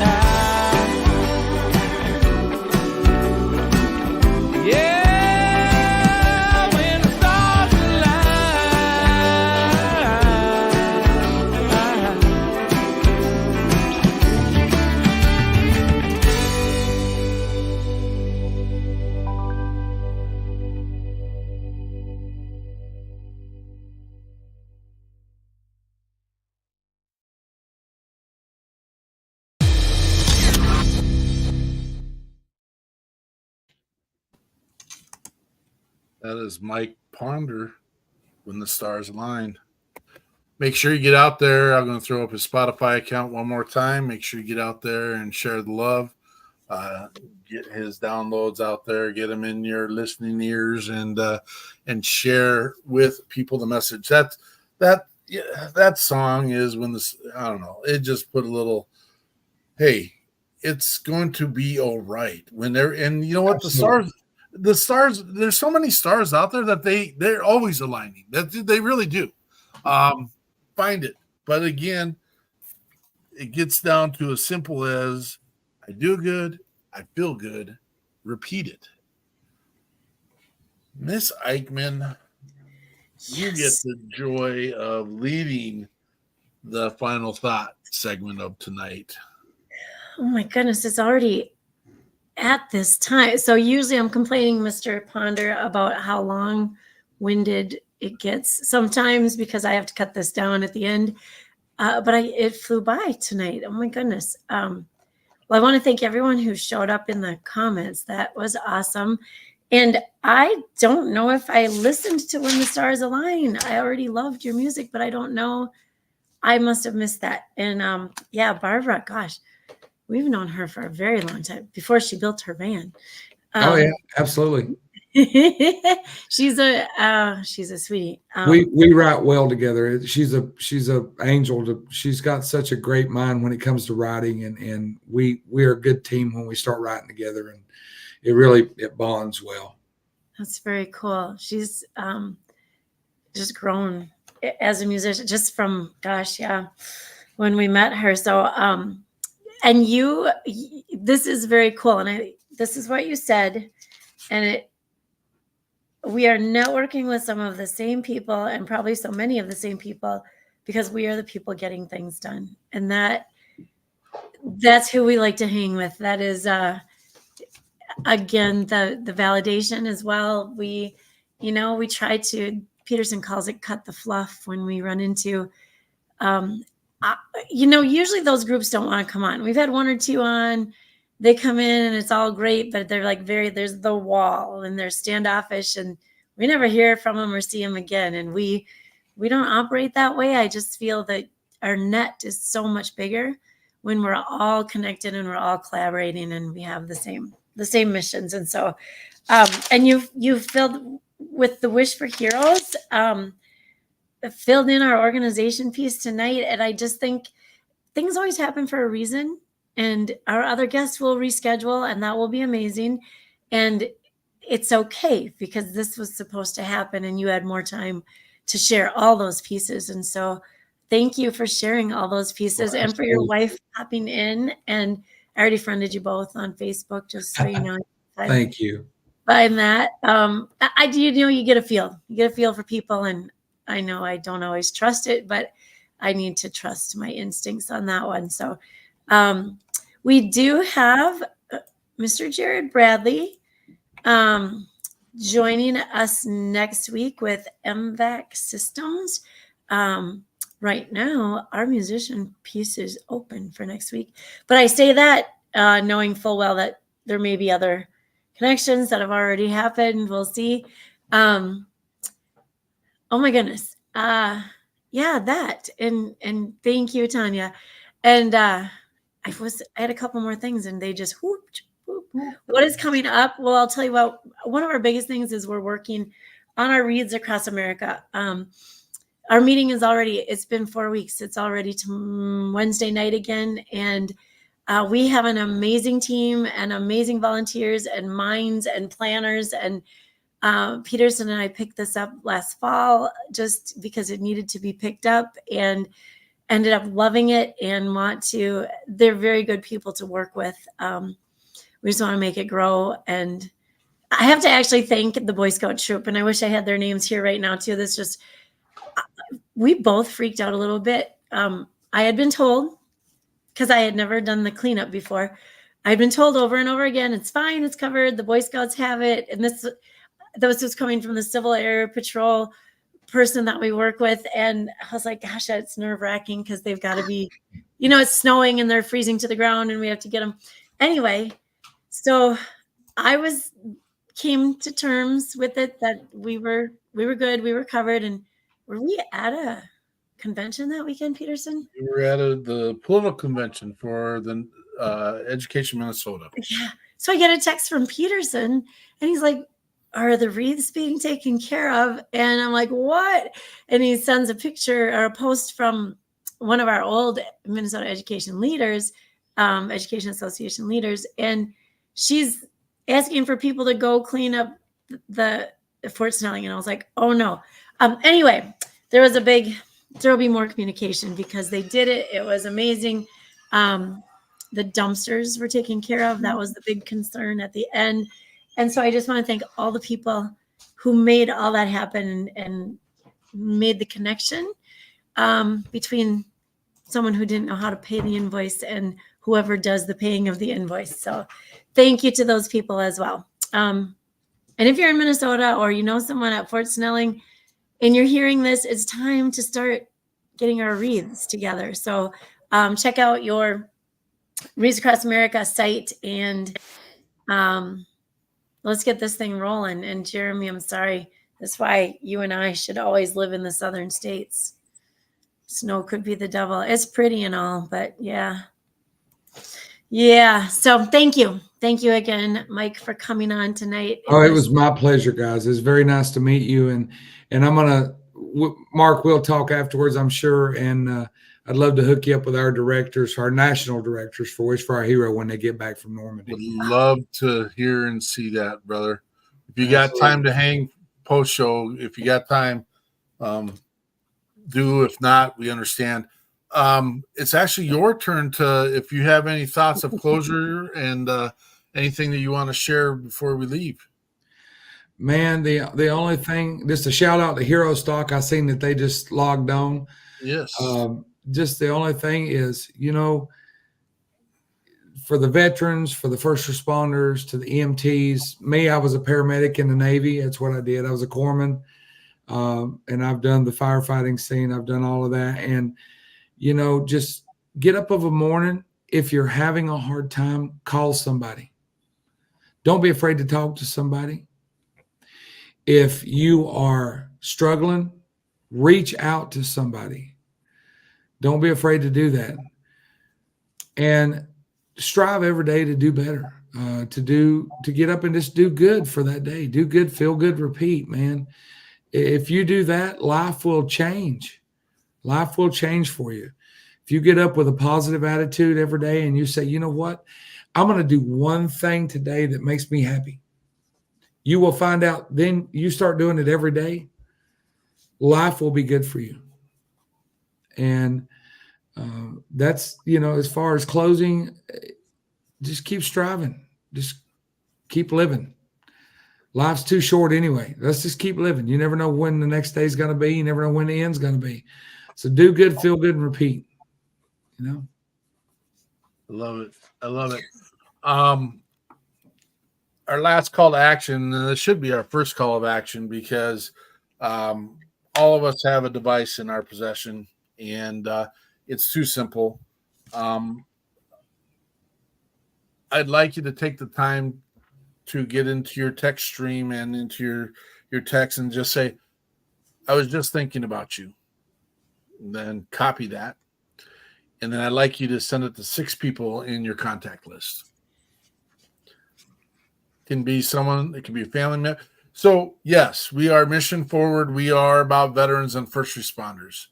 H: Yeah, when the stars
B: That is Mike Ponder, When the Stars Align. Make sure you get out there. I'm going to throw up his Spotify account one more time. Make sure you get out there and share the love. Get his downloads out there. Get them in your listening ears, and share with people the message. That song is when this. I don't know. It just put a little. Hey, it's going to be all right when they're. And you know what?
G: Absolutely.
B: The stars. There's so many stars out there that they're always aligning. That they really do. Find it, but again, it gets down to as simple as I do good, I feel good, repeat it. Miss Eichmann, you get the joy of leading the final thought segment of tonight.
F: Oh my goodness, it's already at this time. So usually I'm complaining, Mr. Ponder, about how long-winded it gets sometimes because I have to cut this down at the end. But it flew by tonight. Oh my goodness. Well, I want to thank everyone who showed up in the comments. That was awesome. And I don't know if I listened to When the Stars Align. I already loved your music, but I don't know. I must have missed that. And yeah, Barbara, gosh, we've known her for a very long time, before she built her van.
G: Oh yeah, absolutely.
F: She's a sweetie.
G: We write well together. She's a angel. She's got such a great mind when it comes to writing, and we are a good team when we start writing together, and it bonds well.
F: That's very cool. She's just grown as a musician just from, gosh, yeah, when we met her. So and this is very cool, and this is what you said, and we are networking with some of the same people, and probably so many of the same people, because we are the people getting things done. And that's who we like to hang with. That is, again, the validation as well. We try to, Peterson calls it cut the fluff when we run into, usually those groups don't want to come on. We've had one or two on. They come in and it's all great, but they're like there's the wall, and they're standoffish, and we never hear from them or see them again. And we don't operate that way. I just feel that our net is so much bigger when we're all connected and we're all collaborating and we have the same missions. And so, and you've filled with the Wish for Heroes, filled in our organization piece tonight. And I just think things always happen for a reason. And our other guests will reschedule, and that will be amazing. And it's okay, because this was supposed to happen, and you had more time to share all those pieces. And so thank you for sharing all those pieces, and for your wife popping in. And I already friended you both on Facebook, just so you know.
G: Thank you.
F: By that, you get a feel. You get a feel for people, and I know I don't always trust it, but I need to trust my instincts on that one. So we do have Mr. Jared Bradley joining us next week with MVAC Systems. Right now, our musician piece is open for next week. But I say that knowing full well that there may be other connections that have already happened. We'll see. Oh my goodness. Yeah, that. And thank you, Tanya. And I had a couple more things, and they just whoop. what is coming up? Well, I'll tell you what, one of our biggest things is we're working on our reads across America. Our meeting is already, it's been 4 weeks. It's already to Wednesday night again. And we have an amazing team and amazing volunteers and minds and planners. And Peterson and I picked this up last fall just because it needed to be picked up, and ended up loving it and they're very good people to work with. We just want to make it grow. And I have to actually thank the Boy Scout troop, and I wish I had their names here right now too. We both freaked out a little bit. I had been told, because I had never done the cleanup before, I'd been told over and over again, it's fine, it's covered, the Boy Scouts have it. And this was coming from the Civil Air Patrol person that we work with. And I was like, gosh, it's nerve-wracking because they've got to be, it's snowing and they're freezing to the ground and we have to get them. Anyway, so I came to terms with it that we were good, we were covered. And were we at a convention that weekend, Peterson?
B: We were at the political convention for the Education Minnesota.
F: Yeah. So I get a text from Peterson, and he's like, are the wreaths being taken care of? And I'm like, what? And he sends a picture or a post from one of our old Minnesota education leaders, Education Association leaders, and she's asking for people to go clean up the Fort Snelling. And I was like, oh no. Anyway, there will be more communication because they did it. It was amazing. The dumpsters were taken care of. That was the big concern at the end. And so I just want to thank all the people who made all that happen and made the connection between someone who didn't know how to pay the invoice and whoever does the paying of the invoice. So thank you to those people as well. And if you're in Minnesota or you know someone at Fort Snelling and you're hearing this, it's time to start getting our wreaths together. So check out your Wreaths Across America site and let's get this thing rolling. And Jeremy, I'm sorry. That's why you and I should always live in the southern states. Snow could be the devil. It's pretty and all, but yeah. Yeah. So thank you. Thank you again, Mike, for coming on tonight.
G: It was my pleasure, guys. It's very nice to meet you. And I'm going to, Mark, we'll talk afterwards, I'm sure. And I'd love to hook you up with our directors, our national directors for Wish for Our Hero when they get back from Normandy.
B: Would love to hear and see that, brother. If you got time to hang post show, if you got time, do. If not, we understand. It's actually your turn if you have any thoughts of closure and anything that you want to share before we leave.
G: Man, the only thing, just a shout out to Hero Stock. I seen that they just logged on.
B: Yes.
G: Just the only thing is, for the veterans, for the first responders, to the EMTs, me, I was a paramedic in the Navy. That's what I did. I was a corpsman. And I've done the firefighting scene. I've done all of that. And, just get up of a morning. If you're having a hard time, call somebody. Don't be afraid to talk to somebody. If you are struggling, reach out to somebody. Don't be afraid to do that. And strive every day to do better, to get up and just do good for that day. Do good, feel good, repeat, man. If you do that, life will change. Life will change for you. If you get up with a positive attitude every day and you say, you know what, I'm going to do one thing today that makes me happy. You will find out, then you start doing it every day, life will be good for you. And that's, as far as closing, just keep striving. Just keep living. Life's too short anyway. Let's just keep living. You never know when the next day is going to be. You never know when the end's going to be. So do good, feel good, and repeat.
B: I love it. I love it. Our last call to action, and this should be our first call of action because all of us have a device in our possession, and it's too simple. I'd like you to take the time to get into your text stream and into your text and just say, I was just thinking about you. And then copy that. And then I'd like you to send it to 6 people in your contact list. can be someone, it can be a family member. So, yes, we are mission forward. We are about veterans and first responders.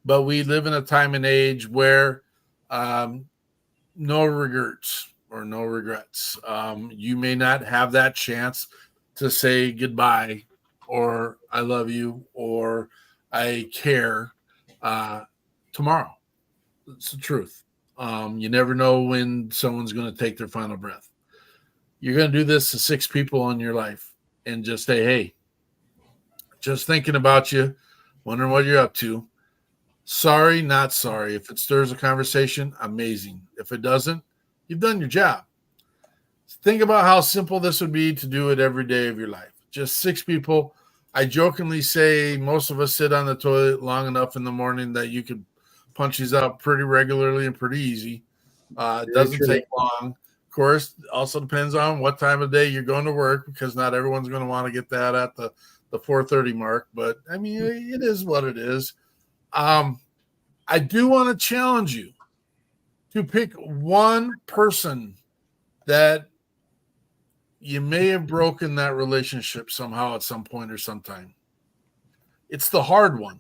B: But we live in a time and age where no regrets or no regrets. You may not have that chance to say goodbye or I love you or I care tomorrow. It's the truth. You never know when someone's going to take their final breath. You're going to do this to 6 people in your life and just say, hey, just thinking about you, wondering what you're up to. Sorry, not sorry. If it stirs a conversation, amazing. If it doesn't, you've done your job. Think about how simple this would be to do it every day of your life. Just 6 people. I jokingly say most of us sit on the toilet long enough in the morning that you could punch these out pretty regularly and pretty easy. It doesn't take long. Of course, also depends on what time of day you're going to work because not everyone's going to want to get that at the 4:30 mark. But, I mean, it is what it is. I do want to challenge you to pick one person that you may have broken that relationship somehow at some point or sometime. It's the hard one.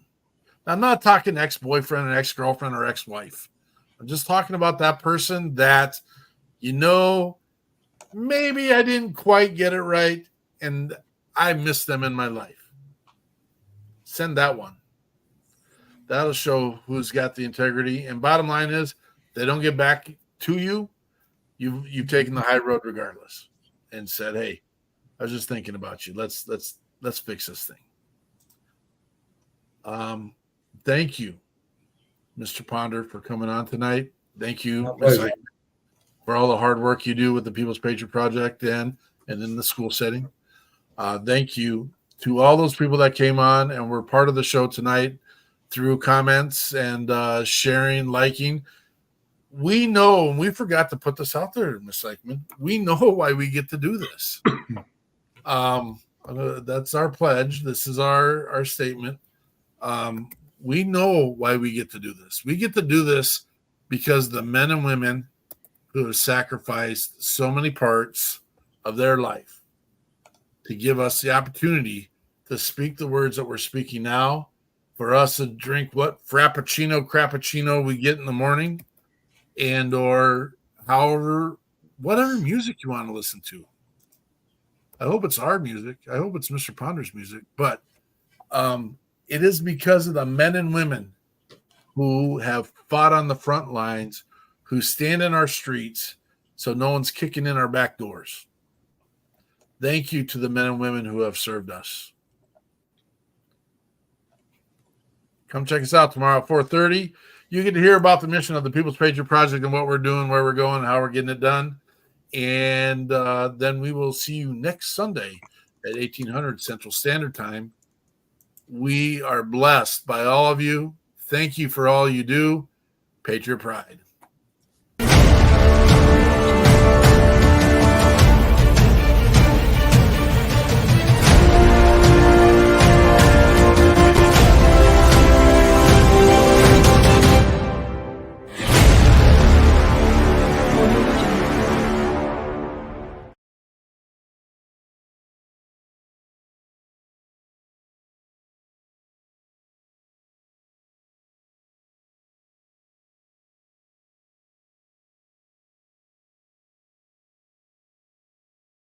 B: Now, I'm not talking ex-boyfriend and ex-girlfriend or ex-wife. I'm just talking about that person that, maybe I didn't quite get it right and I missed them in my life. Send that one. That'll show who's got the integrity. And bottom line is, they don't get back to you. You've taken the high road regardless, and said, "Hey, I was just thinking about you. Let's fix this thing." Thank you, Mr. Ponder, for coming on tonight. Thank you, Ms. Eichmann, for all the hard work you do with the People's Patriot Project and in the school setting. Thank you to all those people that came on and were part of the show tonight through comments and sharing, liking. We know, and we forgot to put this out there, Ms. Eichmann, we know why we get to do this. That's our pledge. This is our statement. We know why we get to do this. We get to do this because the men and women who have sacrificed so many parts of their life to give us the opportunity to speak the words that we're speaking now, for us to drink what crappuccino we get in the morning, and or whatever music you want to listen to. I hope it's our music. I hope it's Mr. Ponder's music. But it is because of the men and women who have fought on the front lines, who stand in our streets so no one's kicking in our back doors. Thank you to the men and women who have served us. Come check us out tomorrow at 4:30. You get to hear about the mission of the People's Patriot Project and what we're doing, where we're going, how we're getting it done. And then we will see you next Sunday at 1800 Central Standard Time. We are blessed by all of you. Thank you for all you do. Patriot Pride.